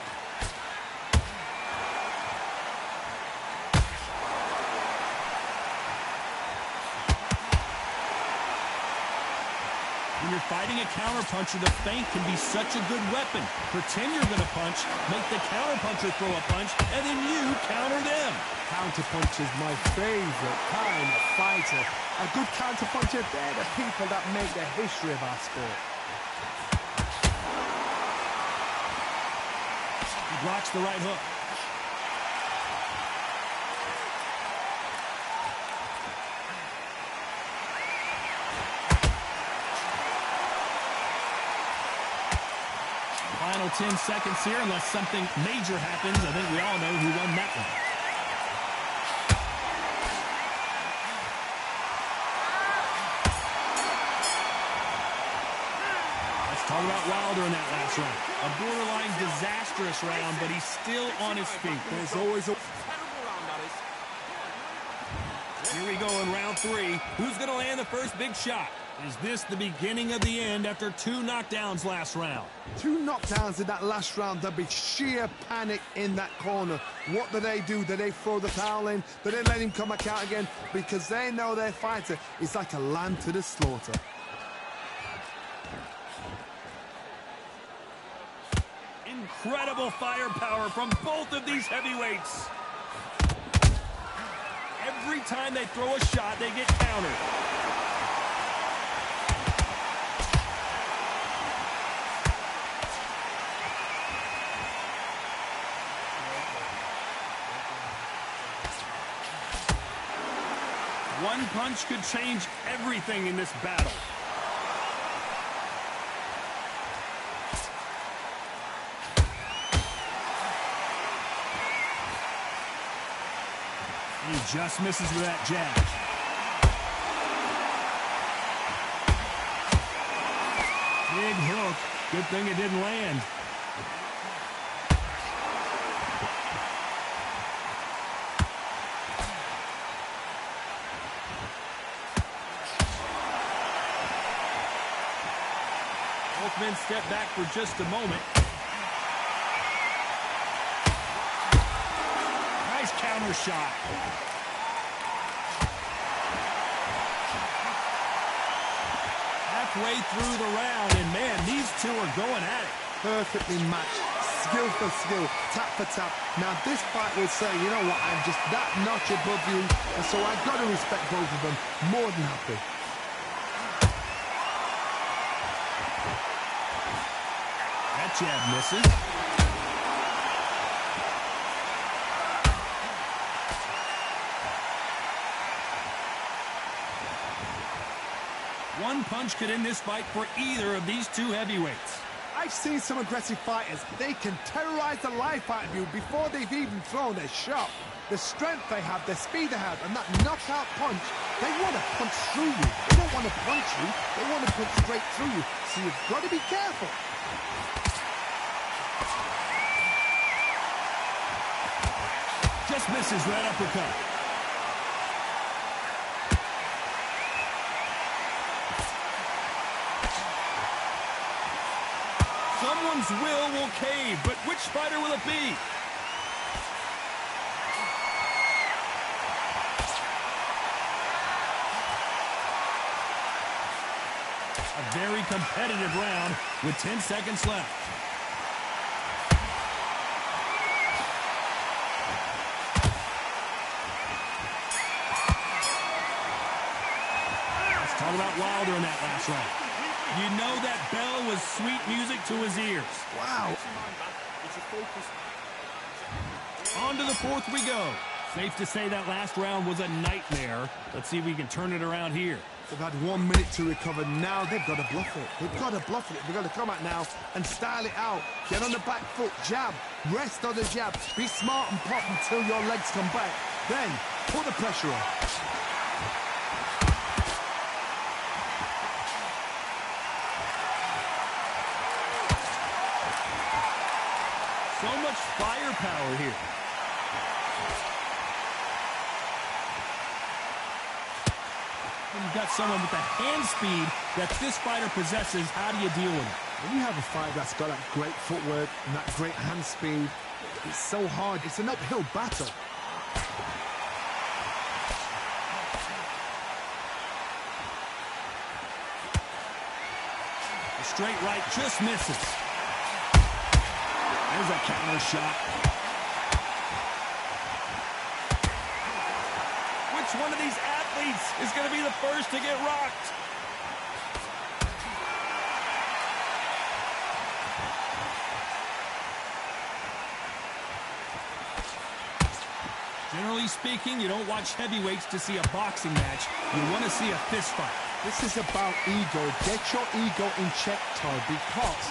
When you're fighting a counterpuncher, the feint can be such a good weapon. Pretend you're going to punch, make the counterpuncher throw a punch, and then you counter them. Counterpunch is my favorite kind of fighter. A good counterpuncher, they're the people that make the history of our sport. He blocks the right hook. Final 10 seconds here, unless something major happens. I think we all know who won that one. Let's talk about Wilder in that last round. A borderline disastrous round, but he's still on his feet. There's always a... Here we go in round 3. Who's going to land the first big shot? Is this the beginning of the end after 2 knockdowns last round? 2 knockdowns in that last round. There'll be sheer panic in that corner. What do? Do they throw the towel in? Do they let him come back out again? Because they know their fighter is like a lamb to the slaughter. Incredible firepower from both of these heavyweights. Every time they throw a shot, they get countered. One punch could change everything in this battle. He just misses with that jab. Big hook. Good thing it didn't land. Both men step back for just a moment. Nice counter shot. Halfway through the round, and man, these two are going at it. Perfectly matched, skill for skill, tap for tap. Now this fight will say, you know what, I'm just that notch above you, and so I've got to respect both of them. More than happy. That jab misses. One punch could end this fight for either of these two heavyweights. I've seen some aggressive fighters. They can terrorize the life out of you before they've even thrown a shot. The strength they have, the speed they have, and that knockout punch, they want to punch through you. They don't want to punch you. They want to punch straight through you. So you've got to be careful. Just misses that uppercut. Someone's will cave, but which fighter will it be? A very competitive round with 10 seconds left. Let's talk about Wilder in that last round. You know that bell was sweet music to his ears. Wow. On to the fourth we go. Safe to say that last round was a nightmare. Let's see if we can turn it around here. They've had 1 minute to recover. Now they've got to bluff it. They've got to bluff it. They've got to come out now and style it out. Get on the back foot, jab, rest on the jab. Be smart and pop until your legs come back. Then put the pressure on. So much firepower here. You've got someone with the hand speed that this fighter possesses. How do you deal with it? When you have a fighter that's got that great footwork and that great hand speed, it's so hard. It's an uphill battle. The straight right just misses. There's a counter shot. Which one of these athletes is going to be the first to get rocked? Generally speaking, you don't watch heavyweights to see a boxing match. You want to see a fist fight. This is about ego. Get your ego in check, Todd, because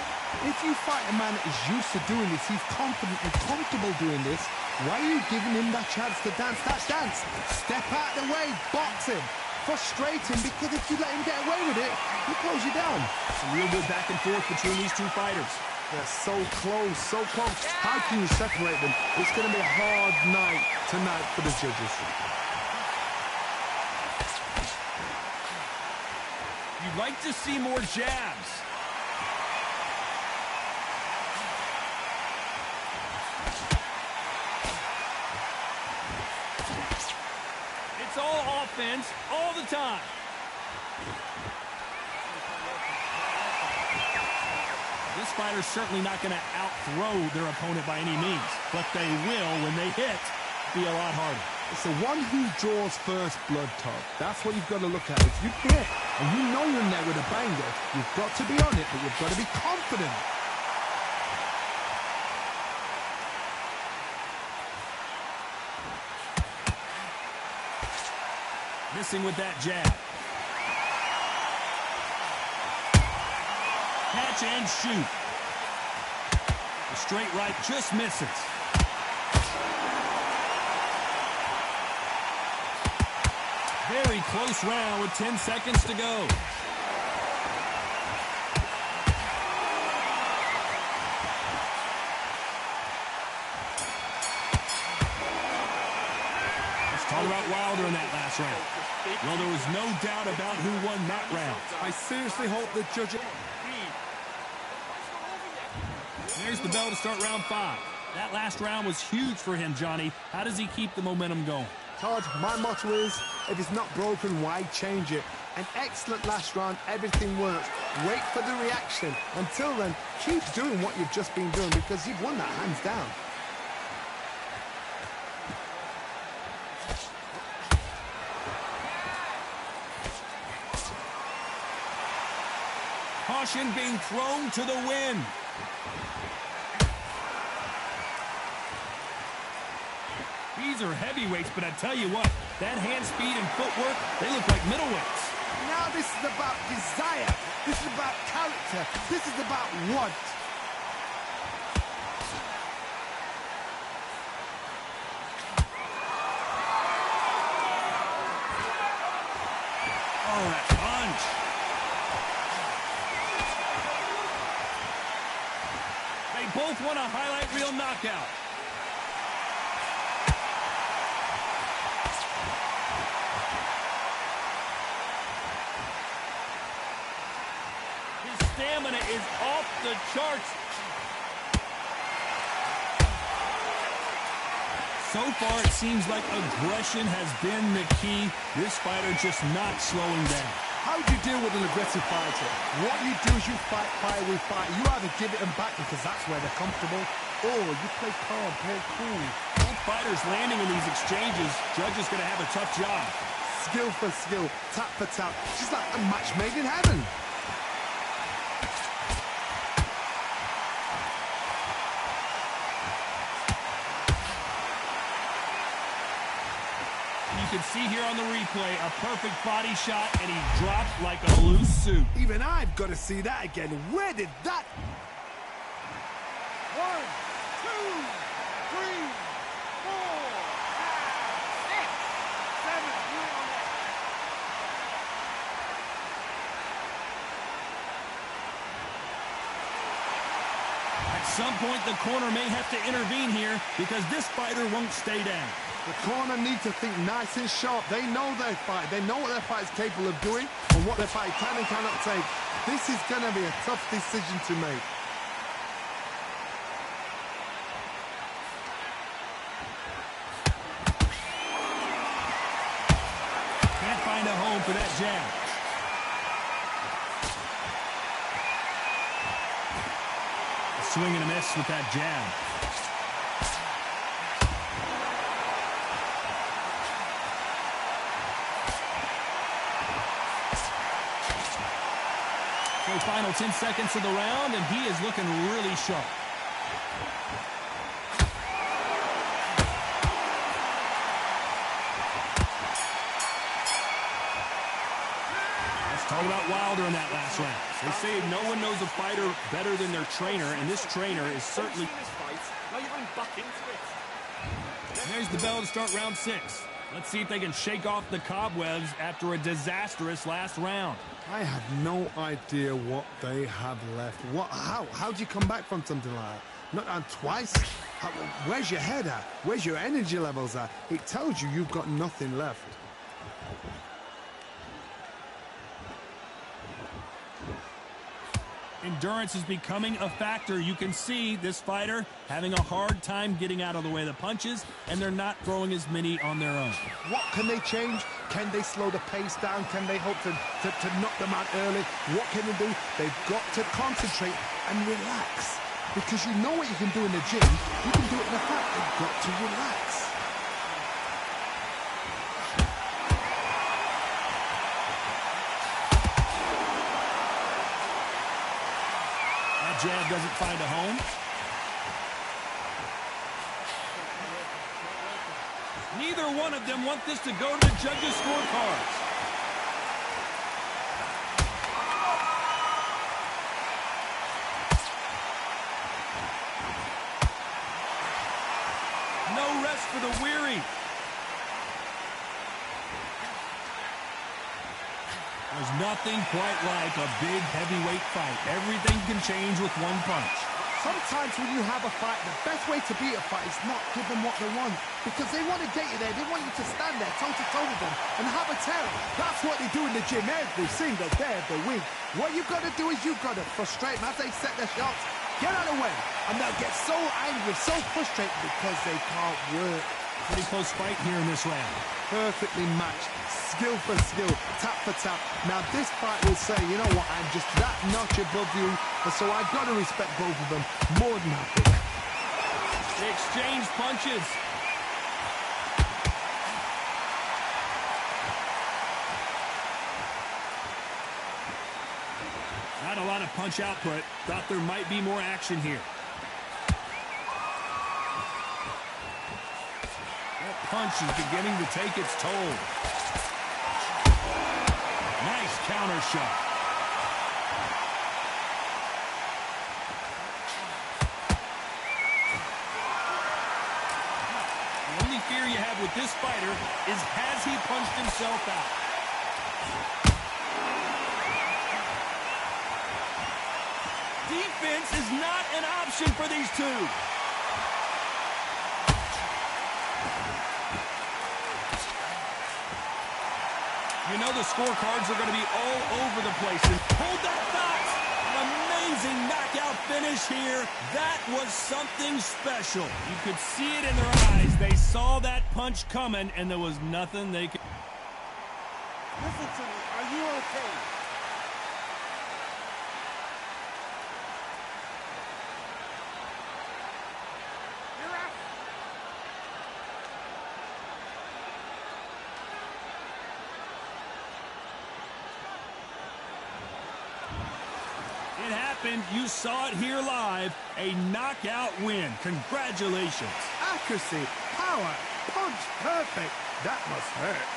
if you fight a man that is used to doing this, he's confident and comfortable doing this, why are you giving him that chance to dance that dance? Step out of the way, box him, frustrate him, because if you let him get away with it, he'll close you down. Some real good back and forth between these two fighters. They're so close, so close. How can you separate them? It's going to be a hard night tonight for the judges. You'd like to see more jabs. It's all offense all the time. This fighter's certainly not going to out-throw their opponent by any means, but they will, when they hit, be a lot harder. It's the one who draws first blood, Todd. That's what you've got to look at. If you hit and you know you're in there with a banger, you've got to be on it, but you've got to be confident. Missing with that jab. Catch and shoot. The straight right just misses. Very close round with 10 seconds to go. Let's talk about Wilder in that last round. Well, there was no doubt about who won that round. I seriously hope the judges... There's the bell to start round 5. That last round was huge for him, Johnny. How does he keep the momentum going? Todd, my motto is, if it's not broken, why change it? An excellent last round, everything works. Wait for the reaction. Until then, keep doing what you've just been doing because you've won that hands down. Caution being thrown to the wind. These are heavyweights, but I tell you what, that hand speed and footwork, they look like middleweights. Now this is about desire. This is about character. This is about want. Oh, that punch. They both want a highlight reel knockout. His stamina is off the charts. So far, it seems like aggression has been the key. This fighter just not slowing down. How do you deal with an aggressive fighter? What you do is you fight fire with fire. You either give it them back because that's where they're comfortable, or you play calm, play cool. Both fighters landing in these exchanges. Judge is going to have a tough job. Skill for skill, tap for tap. Just like a match made in heaven. You can see here on the replay a perfect body shot, and he dropped like a loose suit. Even I've got to see that again. Where did that... 1, 2, 3, 4, 5, 6, 7, 8. At some point, the corner may have to intervene here because this fighter won't stay down. The corner need to think nice and sharp. They know their fight. They know what their fight is capable of doing and what their fight can and cannot take. This is going to be a tough decision to make. Can't find a home for that jab. A swing and a miss with that jab. So final 10 seconds of the round, and he is looking really sharp. Let's talk about Wilder in that last round. They say no one knows a fighter better than their trainer, and this trainer is certainly... There's the bell to start round 6. Let's see if they can shake off the cobwebs after a disastrous last round. I have no idea what they have left. How do you come back from something like that? Not down twice? Where's your head at? Where's your energy levels at? It tells you you've got nothing left. Endurance is becoming a factor. You can see this fighter having a hard time getting out of the way of the punches, and they're not throwing as many on their own. What can they change? Can they slow the pace down? Can they hope to knock them out early? What can they do? They've got to concentrate and relax. Because you know what you can do in the gym. You can do it in the fight. They've got to relax. Jab doesn't find a home. Neither one of them want this to go to the judges' scorecards. No rest for the weary. There's nothing quite like a big heavyweight fight. Everything can change with one punch. Sometimes when you have a fight, the best way to beat a fight is not give them what they want. Because they want to get you there. They want you to stand there toe-to-toe with them and have a tell. That's what they do in the gym every single day of the week. What you've got to do is you've got to frustrate them as they set their shots. Get out of the way. And they'll get so angry, so frustrated because they can't work. Pretty close fight here in this round. Perfectly matched. Skill for skill, tap for tap. Now this fight will say, you know what, I'm just that notch above you, and so I've got to respect both of them more than happy. They exchange punches. Not a lot of punch output. Thought there might be more action here. That punch is beginning to take its toll. Nice counter shot. The only fear you have with this fighter is has he punched himself out? Defense is not an option for these two. You know the scorecards are going to be all over the place. And hold that thought. An amazing knockout finish here. That was something special. You could see it in their eyes. They saw that punch coming, and there was nothing they could... Listen to me. Are you okay? You're out. It happened. You saw it here live. A knockout win. Congratulations. Accuracy, power, punch, perfect. That must hurt.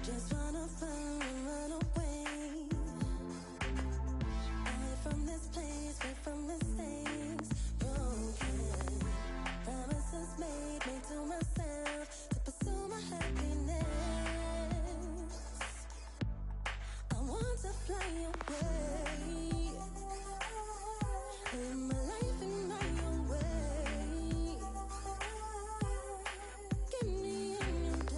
Just wanna fly and run away. Away from this place, away from mistakes. Broken promises made to myself to pursue my happiness. I want to fly away. Live my life in my own way. Give me a new day.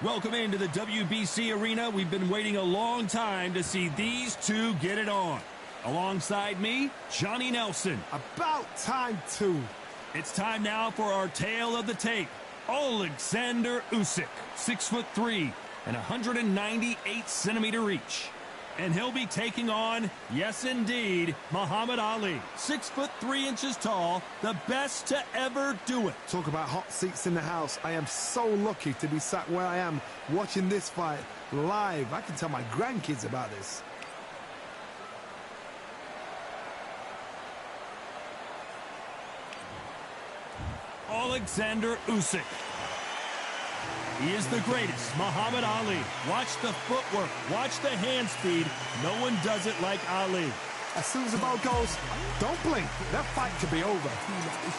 Welcome into the WBC arena. We've been waiting a long time to see these two get it on. Alongside me, Johnny Nelson. About time, too. It's time now for our tale of the tape. Alexander Usyk, 6'3" and 198-centimeter reach. And he'll be taking on, yes indeed, Muhammad Ali. 6'3" tall, the best to ever do it. Talk about hot seats in the house. I am so lucky to be sat where I am watching this fight live. I can tell my grandkids about this. Alexander Usyk. He is the greatest, Muhammad Ali. Watch the footwork, watch the hand speed. No one does it like Ali. As soon as the ball goes, don't blink. That fight could be over.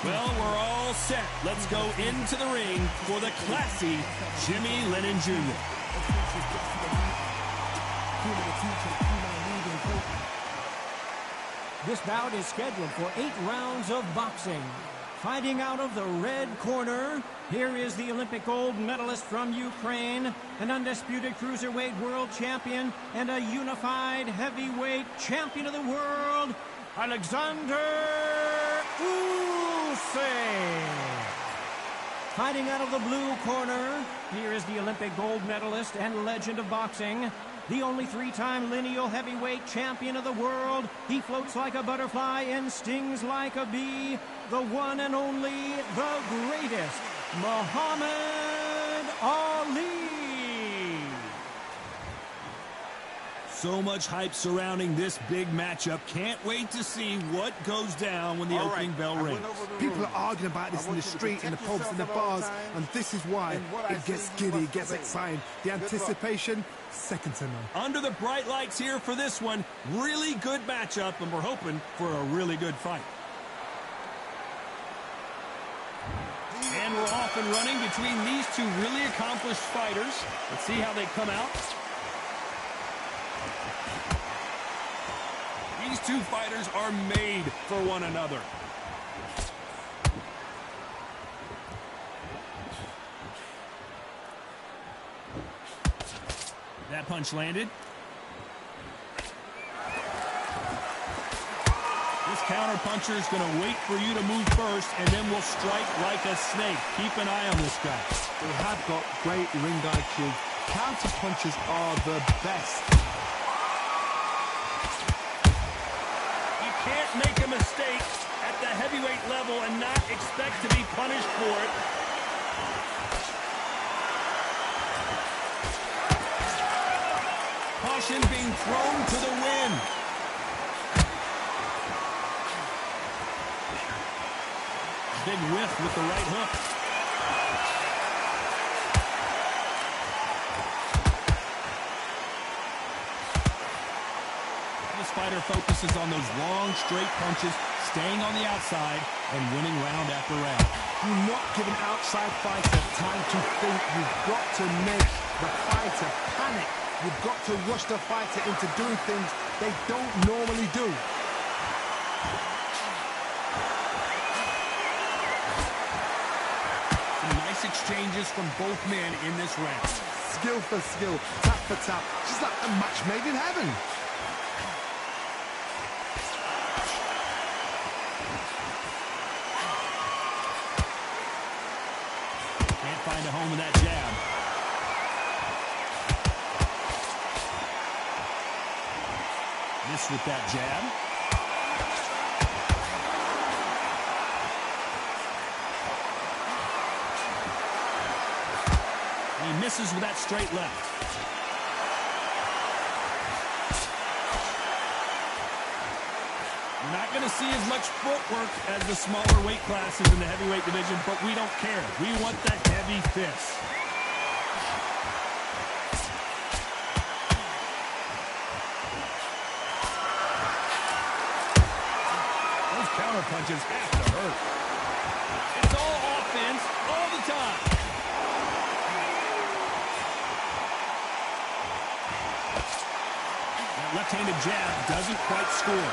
Well, we're all set. Let's go into the ring for the classy Jimmy Lennon Jr. This bout is scheduled for 8 rounds of boxing. Fighting out of the red corner, here is the Olympic gold medalist from Ukraine, an undisputed cruiserweight world champion, and a unified heavyweight champion of the world, Alexander Usyk. Fighting out of the blue corner, here is the Olympic gold medalist and legend of boxing, the only 3-time lineal heavyweight champion of the world. He floats like a butterfly and stings like a bee. The one and only, the greatest, Muhammad Ali. So much hype surrounding this big matchup. Can't wait to see what goes down when the opening bell rings. People are arguing about this in the street, in the pubs, in the bars, and this is why it gets giddy, it gets exciting. The anticipation, second to none. Under the bright lights here for this one, really good matchup, and we're hoping for a really good fight. And we're off and running between these two really accomplished fighters. Let's see how they come out. These two fighters are made for one another. That punch landed. This counter puncher is going to wait for you to move first, and then will strike like a snake. Keep an eye on this guy. They have got great ring IQ. Counter punches are the best. You can't make a mistake at the heavyweight level and not expect to be punished for it. Caution being thrown to the wind. Big whiff with the right hook. This fighter focuses on those long, straight punches, staying on the outside and winning round after round. Do not give an outside fighter time to think. You've got to make the fighter panic. You've got to rush the fighter into doing things they don't normally do. Nice exchanges from both men in this round. Skill for skill, tap for tap. Just like a match made in heaven. Can't find a home with that jab. Miss with that jab. He misses with that straight left. We're not going to see as much footwork as the smaller weight classes in the heavyweight division, but we don't care. We want the heavy fists. Those counter punches have to hurt. It's all offense all the time. Left-handed jab doesn't quite score.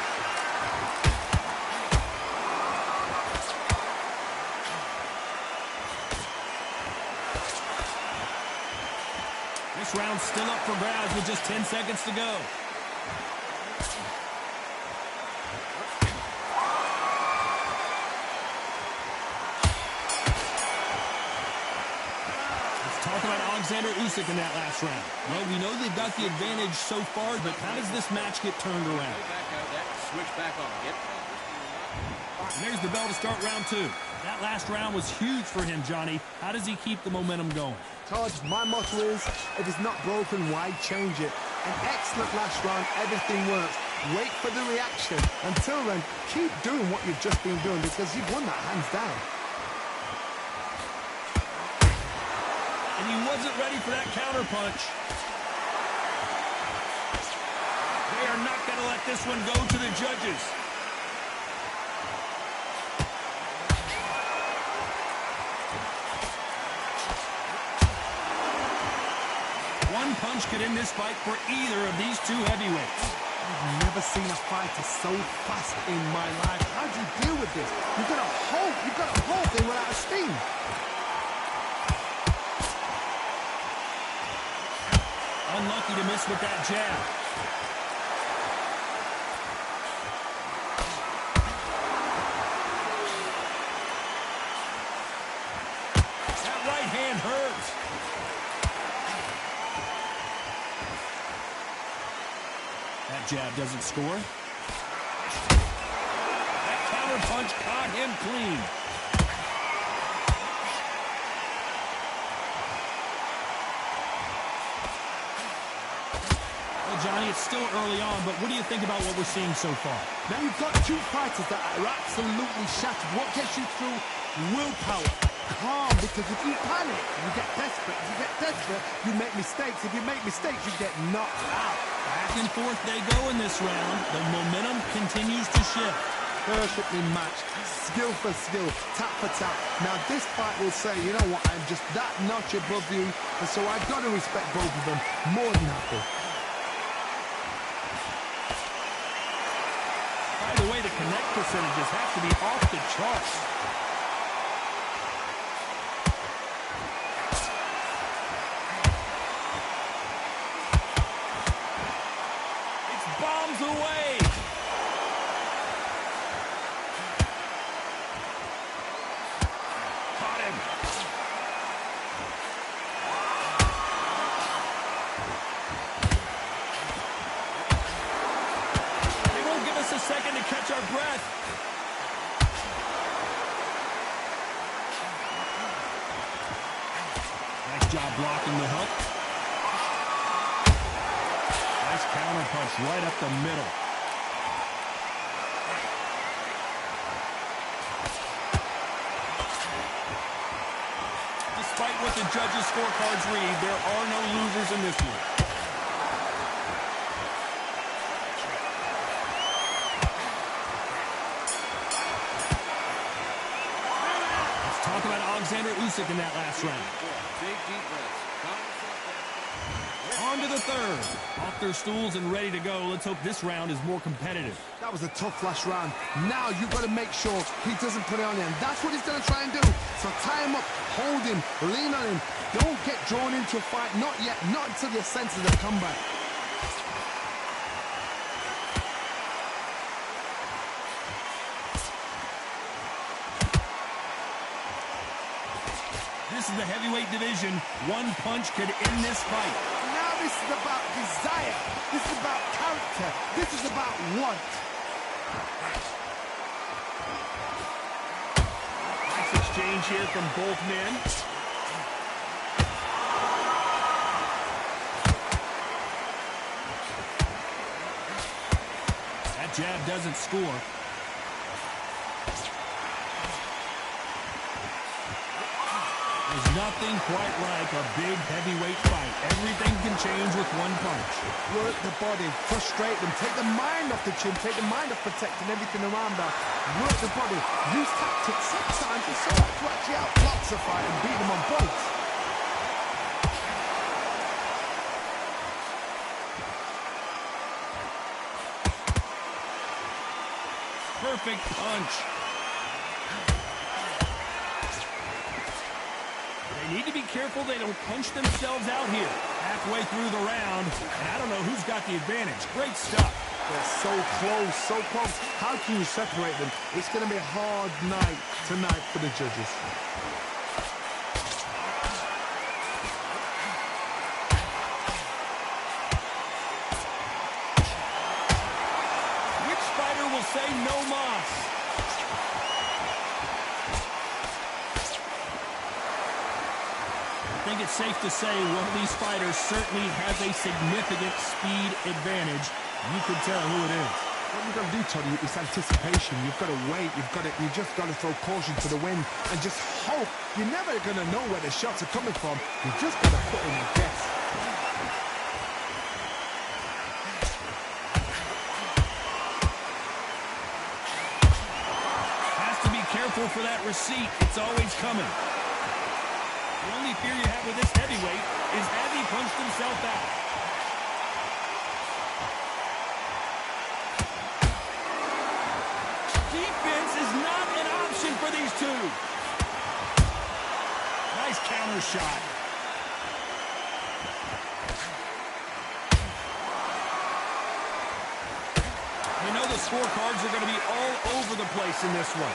round still up for grabs with just 10 seconds to go. Talk about Alexander Usyk in that last round. Well, we know they've got the advantage so far, but how does this match get turned around? Switch back on. And there's the bell to start round 2. That last round was huge for him, Johnny. How does he keep the momentum going? Todd, my motto is, if it's not broken, why change it? An excellent last round, everything works. Wait for the reaction. Until then, keep doing what you've just been doing because you've won that hands down. And he wasn't ready for that counter punch. They are not going to let this one go to the judges. One punch could end this fight for either of these two heavyweights. I've never seen a fighter so fast in my life. How do you deal with this? You've got to hold thing without a steam. Unlucky to miss with that jab. That right hand hurts. That jab doesn't score. That counter punch caught him clean. Johnny, it's still early on, but what do you think about what we're seeing so far? Now you've got two fighters that are absolutely shattered. What gets you through? Willpower. Calm, because if you panic, you get desperate. If you get desperate, you make mistakes. If you make mistakes, you get knocked out. Back and forth they go in this round. The momentum continues to shift. Perfectly matched. Skill for skill. Tap for tap. Now this fight will say, you know what, I'm just that notch above you, and so I've got to respect both of them more than happy. By the way, the connect percentages have to be off the charts. It's bombs away. Caught him. A second to catch our breath. Nice job blocking the hook. Nice counter punch right up the middle. Despite what the judges' scorecards read, there are no losers in this one. Talk about Alexander Usyk in that last round. Big deep breaths. On to the third. Off their stools and ready to go. Let's hope this round is more competitive. That was a tough last round. Now you've got to make sure he doesn't put it on you. And that's what he's going to try and do. So tie him up, hold him, lean on him. Don't get drawn into a fight. Not yet. Not until your senses have come back. This is the heavyweight division. One punch could end this fight. Now this is about desire. This is about character. This is about want. Nice exchange here from both men. That jab doesn't score. There's nothing quite like a big heavyweight fight. Everything can change with one punch. Work the body, frustrate them, take the mind off the chin, take the mind off protecting everything around that. Work the body, use tactics. Sometimes it's so hard to actually outclass a fight and beat them on both. Perfect punch. They need to be careful they don't punch themselves out here. Halfway through the round, and I don't know who's got the advantage. Great stuff. They're so close, so close. How can you separate them? It's going to be a hard night tonight for the judges. Which fighter will say no mas? I think it's safe to say one of these fighters certainly has a significant speed advantage. You can tell who it is. What you've got to do, Tony, is anticipation. You've got to wait. You just got to throw caution to the wind and just hope. You're never going to know where the shots are coming from. You just got to put in a guess. Has to be careful for that receipt. It's always coming. The only fear you have with this heavyweight is has he punched himself out? Defense is not an option for these two. Nice counter shot. You know the scorecards are going to be all over the place in this one.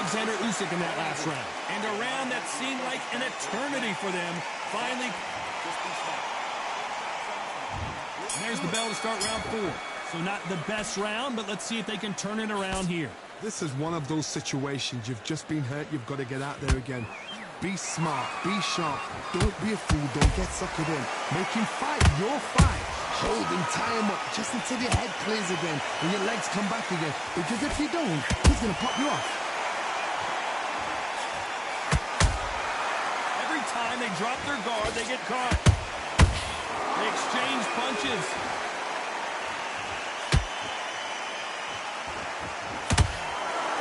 Alexander Usyk in that last round. And a round that seemed like an eternity for them. Finally. And there's the bell to start round 4. So not the best round, but let's see if they can turn it around here. This is one of those situations. You've just been hurt. You've got to get out there again. Be smart. Be sharp. Don't be a fool. Don't get suckered in. Make him fight your fight. Hold him, tie him up, just until your head clears again and your legs come back again. Because if you don't, he's going to pop you off. Time they drop their guard, they get caught. They exchange punches.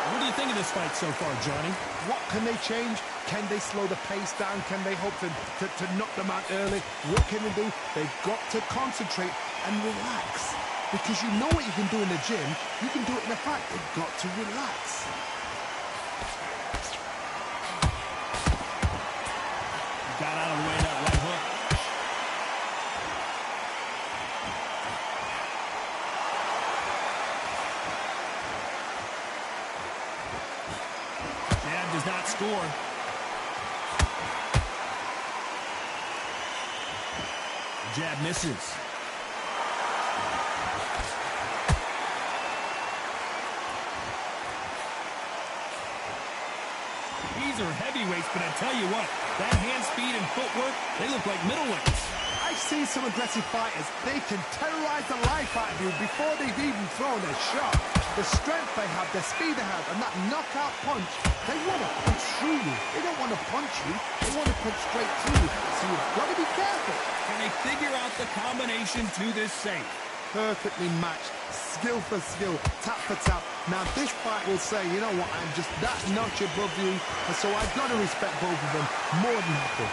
What do you think of this fight so far, Johnny? What can they change? Can they slow the pace down? Can they hope to knock them out early? What can they do? They've got to concentrate and relax. Because you know what you can do in the gym, you can do it in a fight. They've got to relax. Got out of the way of that right hook. Jab does not score. The jab misses. These are heavyweights, but I tell you what, that hand speed and footwork, they look like middleweights. I've seen some aggressive fighters. They can terrorize the life out of you before they've even thrown a shot. The strength they have, the speed they have, and that knockout punch, they want to punch through you. They don't want to punch you. They want to punch straight through you. So you've got to be careful. Can they figure out the combination to this safe? Perfectly matched. Skill for skill, tap for tap. Now this fight will say, you know what, I'm just that notch above you, and so I've got to respect both of them more than happy.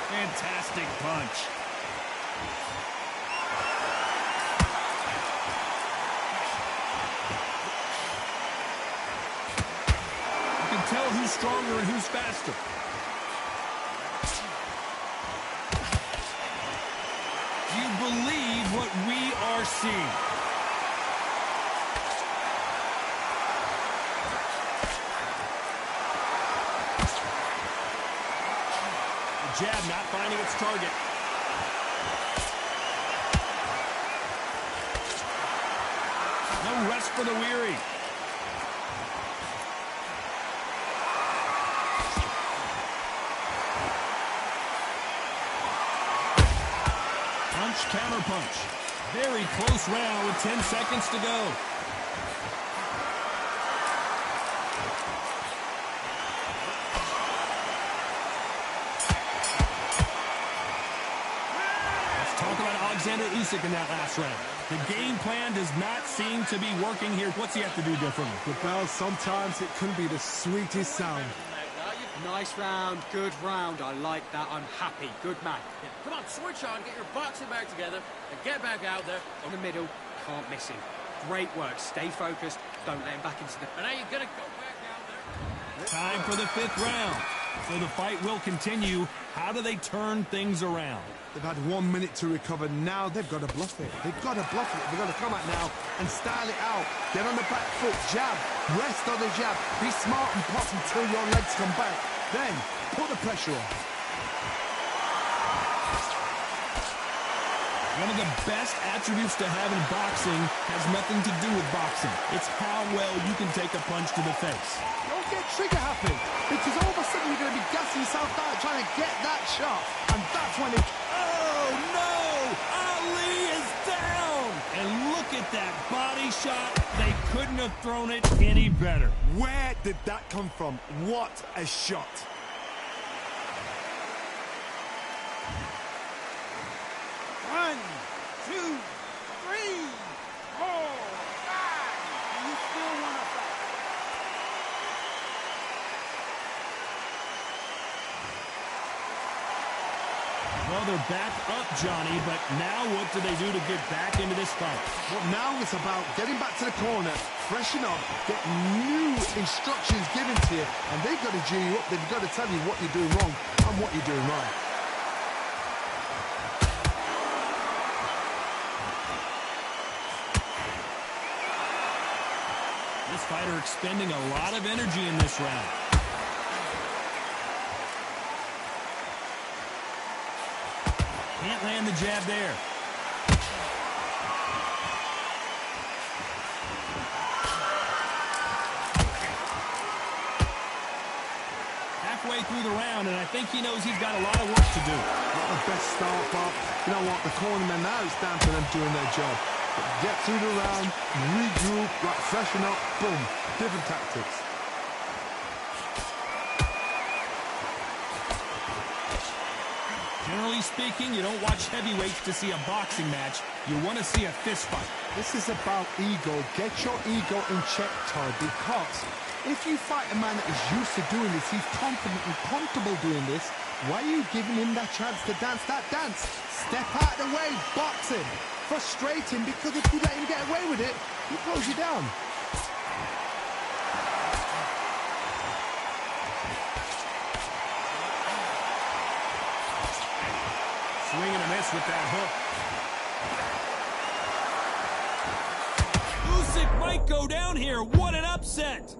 Fantastic punch. You can tell who's stronger and who's faster. Believe what we are seeing. The jab not finding its target. No rest for the weary. Counter punch. Very close round with 10 seconds to go. Let's talk about Alexander Usyk in that last round. The game plan does not seem to be working here. What's he have to do differently? Well, sometimes it can be the sweetest sound. Nice round, good round. I like that. I'm happy. Good man. Yeah, come on, switch on, get your boxing back together, and get back out there. In the middle, can't miss him. Great work. Stay focused. Don't let him back into the... And now you're going to go back out there. Time for the 5th round. So the fight will continue. How do they turn things around? They've had 1 minute to recover. Now they've got to bluff it. They've got to bluff it. They've got to come out now and style it out. Get on the back foot, jab, rest on the jab. Be smart and pop until your legs come back. Then put the pressure on. One of the best attributes to have in boxing has nothing to do with boxing. It's how well you can take a punch to the face. Don't get trigger happy, because all of a sudden you're going to be gassing yourself out trying to get that shot, and that's when it... Oh, no! Ali is down! And look at that body shot. They couldn't have thrown it any better. Where did that come from? What a shot. One, two, three, four, five. You still want to fight? Well, they're back up, Johnny, but now what do they do to get back into this fight? Well, now it's about getting back to the corner, freshen up, get new instructions given to you, and they've got to G you up. They've got to tell you what you're doing wrong and what you're doing right. This fighter expending a lot of energy in this round. Can't land the jab there. Halfway through the round, and I think he knows he's got a lot of work to do. Not the best start, but you know what? The cornermen, now it's down to them doing their job. Get through the round, regroup, right, freshen up, boom. Different tactics. Generally speaking, you don't watch heavyweights to see a boxing match. You want to see a fist fight. This is about ego. Get your ego in check, Todd, because if you fight a man that is used to doing this, he's confident and comfortable doing this, why are you giving him that chance to dance that dance? Step out of the way, box him. Frustrate him, because if you let him get away with it, he throws you down. Swing and a miss with that hook. Usyk might go down here. What an upset!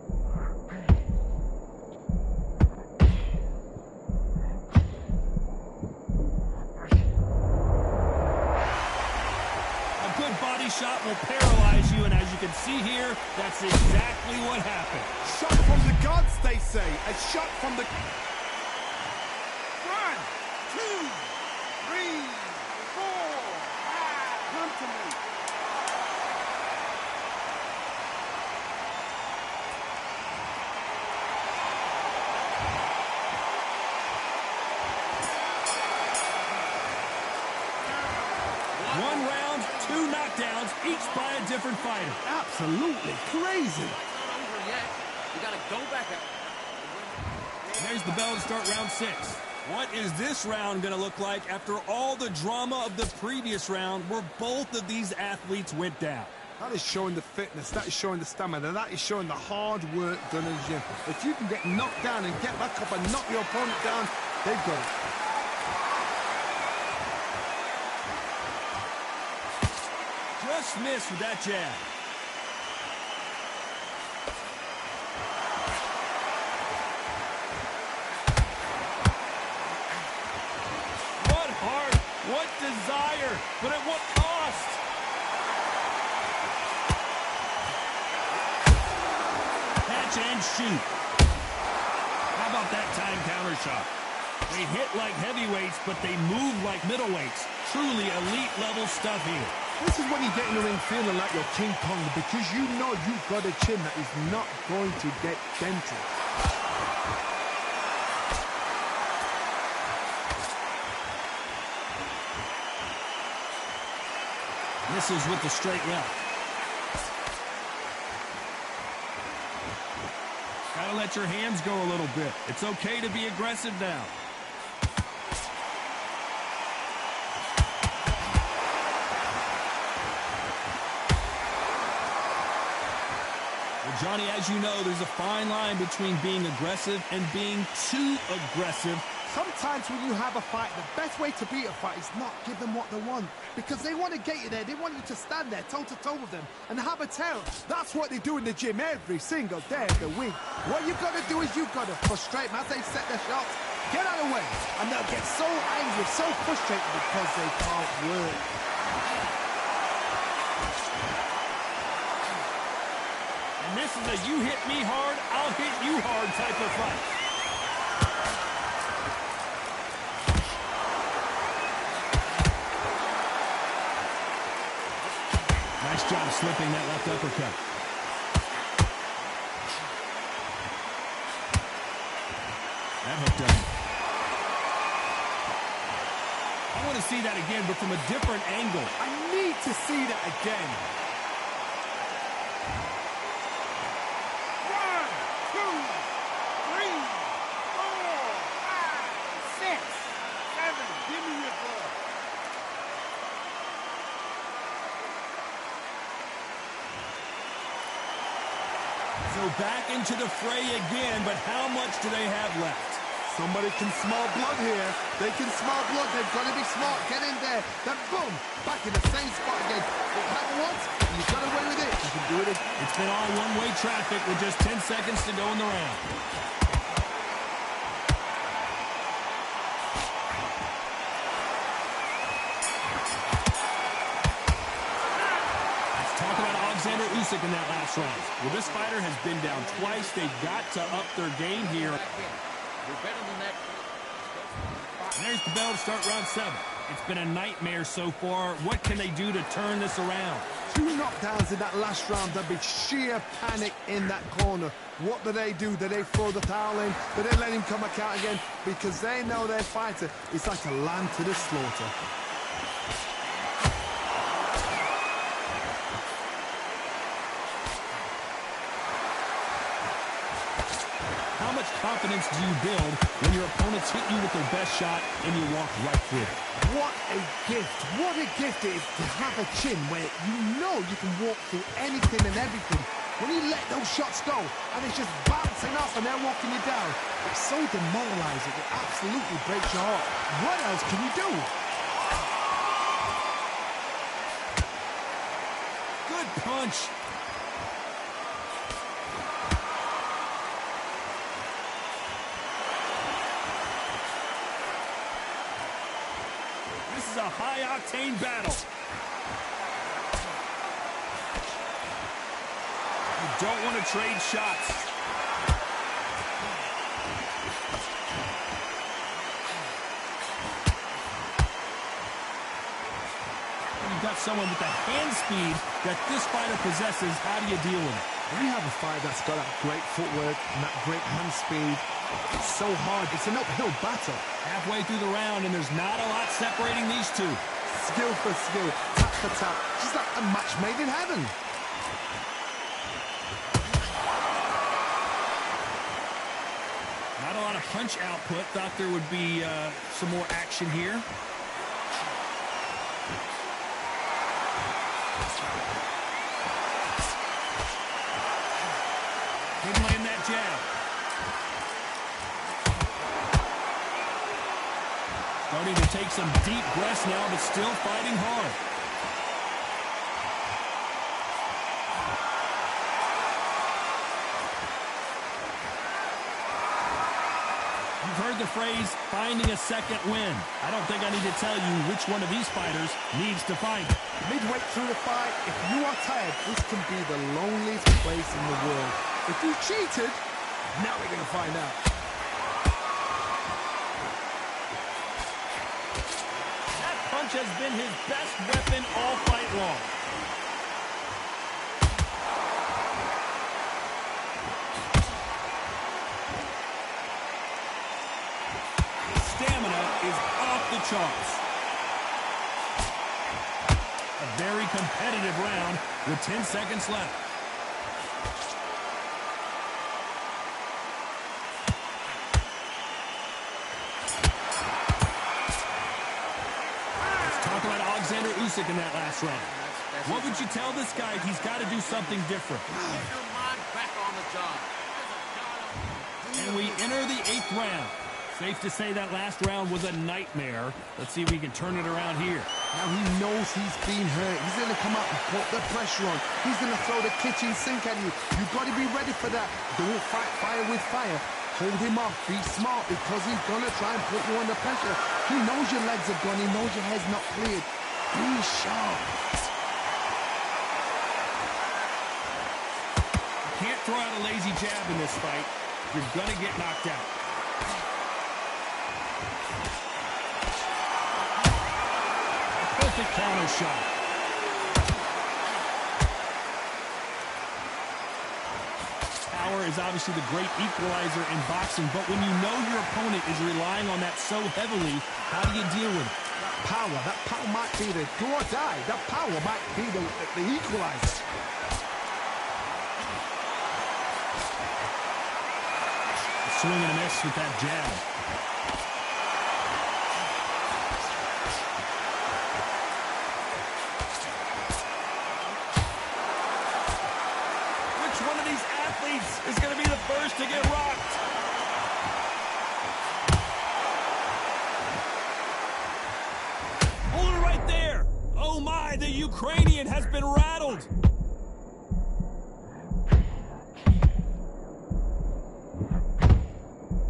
A good body shot will paralyze you, and as you can see here, that's exactly what happened. Shot from the gods, they say. A shot from the... 1, 2, 3, 4, 5. Come to me. One round, 2 knockdowns, each by a different fighter. Absolutely crazy. Not over yet. You got to go back out. There's the bell to start round 6. What is this round going to look like after all the drama of the previous round where both of these athletes went down? That is showing the fitness, that is showing the stamina, that is showing the hard work done in the gym. If you can get knocked down and get back up and knock your opponent down, they've got it. Just missed with that jab. What heart, what desire, but at what cost? Catch and shoot. How about that time counter shot? They hit like heavyweights, but they move like middleweights. Truly elite level stuff here. This is when you get in the ring feeling like you're King Kong, because you know you've got a chin that is not going to get dented. Misses with the straight left. Gotta let let your hands go a little bit. It's okay to be aggressive now. Well, Johnny, as you know, there's a fine line between being aggressive and being too aggressive. Sometimes when you have a fight, the best way to beat a fight is not give them what they want. Because they want to get you there. They want you to stand there toe-to-toe with them and have a tell. That's what they do in the gym every single day of the week. What you've got to do is you've got to frustrate them as they set their shots. Get out of the way. And they'll get so angry, so frustrated because they can't work. And this is a you hit me hard, I'll hit you hard type of fight. Nice job slipping that left uppercut. That hooked up. I want to see that again, but from a different angle. I need to see that again. 1, 2, 3, 4, 5, 6, 7. Give me your glove. So back into the fray again, but how much do they have left? Somebody can smell blood here. They can smell blood. They've got to be smart. Get in there. Then boom, back in the same spot again. It happened once, you got away with it. You can do it again. It's been all one-way traffic with just 10 seconds to go in the round. Let's talk about Alexander Usyk in that last round. Well, this fighter has been down twice. They've got to up their game here. You're better than that. And there's the bell to start round 7. It's been a nightmare so far. What can they do to turn this around? 2 knockdowns in that last round. There'll be sheer panic in that corner. What do? Do they throw the towel in? Do they let him come back out again? Because they know their fighter is like a lamb to the slaughter. How much confidence do you build when your opponents hit you with their best shot and you walk right through it? What a gift. What a gift it is to have a chin where you know you can walk through anything and everything. When you let those shots go and it's just bouncing off and they're walking you down, it's so demoralizing. It absolutely breaks your heart. What else can you do? Good punch. This is a high-octane battle. You don't want to trade shots. When you've got someone with the hand speed that this fighter possesses, how do you deal with it? When you have a fighter that's got that great footwork and that great hand speed, it's so hard. It's an uphill battle. Halfway through the round, and there's not a lot separating these two. Skill for skill, tap for tap. Just like a match made in heaven. Not a lot of punch output. Thought there would be some more action here. Didn't land that jab. Starting to take some deep breaths now, but still fighting hard. You've heard the phrase, finding a second win. I don't think I need to tell you which one of these fighters needs to find it. Midway through the fight, if you are tired, this can be the loneliest place in the world. If you cheated, now we're going to find out. That punch has been his best weapon all fight long. Stamina is off the charts. A very competitive round with 10 seconds left. Usyk in that last round. What would you tell this guy if he's got to do something different? Keep your mind back on the job. And we enter the 8th round. Safe to say that last round was a nightmare. Let's see if we can turn it around here. Now he knows he's been hurt. He's going to come out and put the pressure on. He's going to throw the kitchen sink at you. You've got to be ready for that. Don't fight fire with fire. Hold him off. Be smart because he's going to try and put you under pressure. He knows your legs are gone. He knows your head's not cleared. Be sharp. You can't throw out a lazy jab in this fight. You're going to get knocked out. Perfect counter shot. Power is obviously the great equalizer in boxing, but when you know your opponent is relying on that so heavily, how do you deal with it? That power might be the do or die. That power might be the equalizer. Swing and a miss with that jab. Which one of these athletes is going to be the first to get rocked? Hold it right there. Oh my, the Ukrainian has been rattled.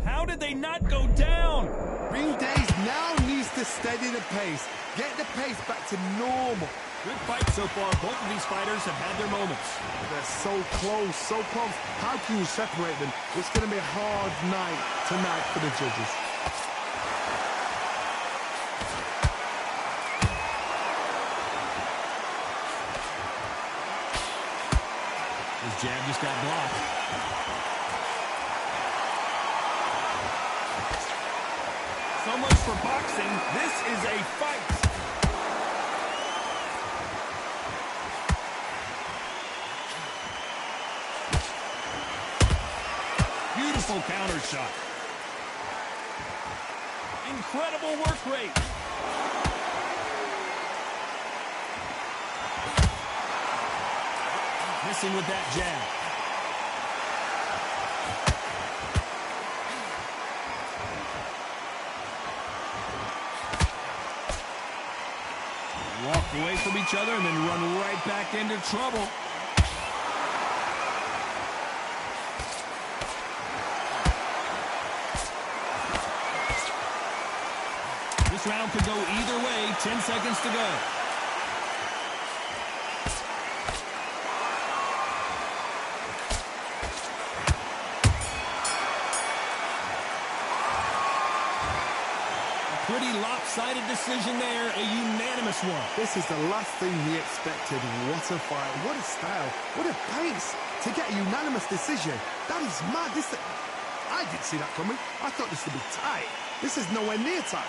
How did they not go down? Ring Days now needs to steady the pace. Get the pace back to normal. Good fight so far. Both of these fighters have had their moments. They're so close, so close. How can you separate them? It's going to be a hard night tonight for the judges. His jab just got blocked. So much for boxing. This is a fight. Beautiful counter shot. Incredible work rate. Missing with that jab. Walk away from each other and then run right back into trouble. This round could go either way. 10 seconds to go. Pretty lopsided decision there, a unanimous one. This is the last thing he expected. What a fight, what a style, what a pace to get a unanimous decision. That is mad. I didn't see that coming. I thought this would be tight. This is nowhere near tight.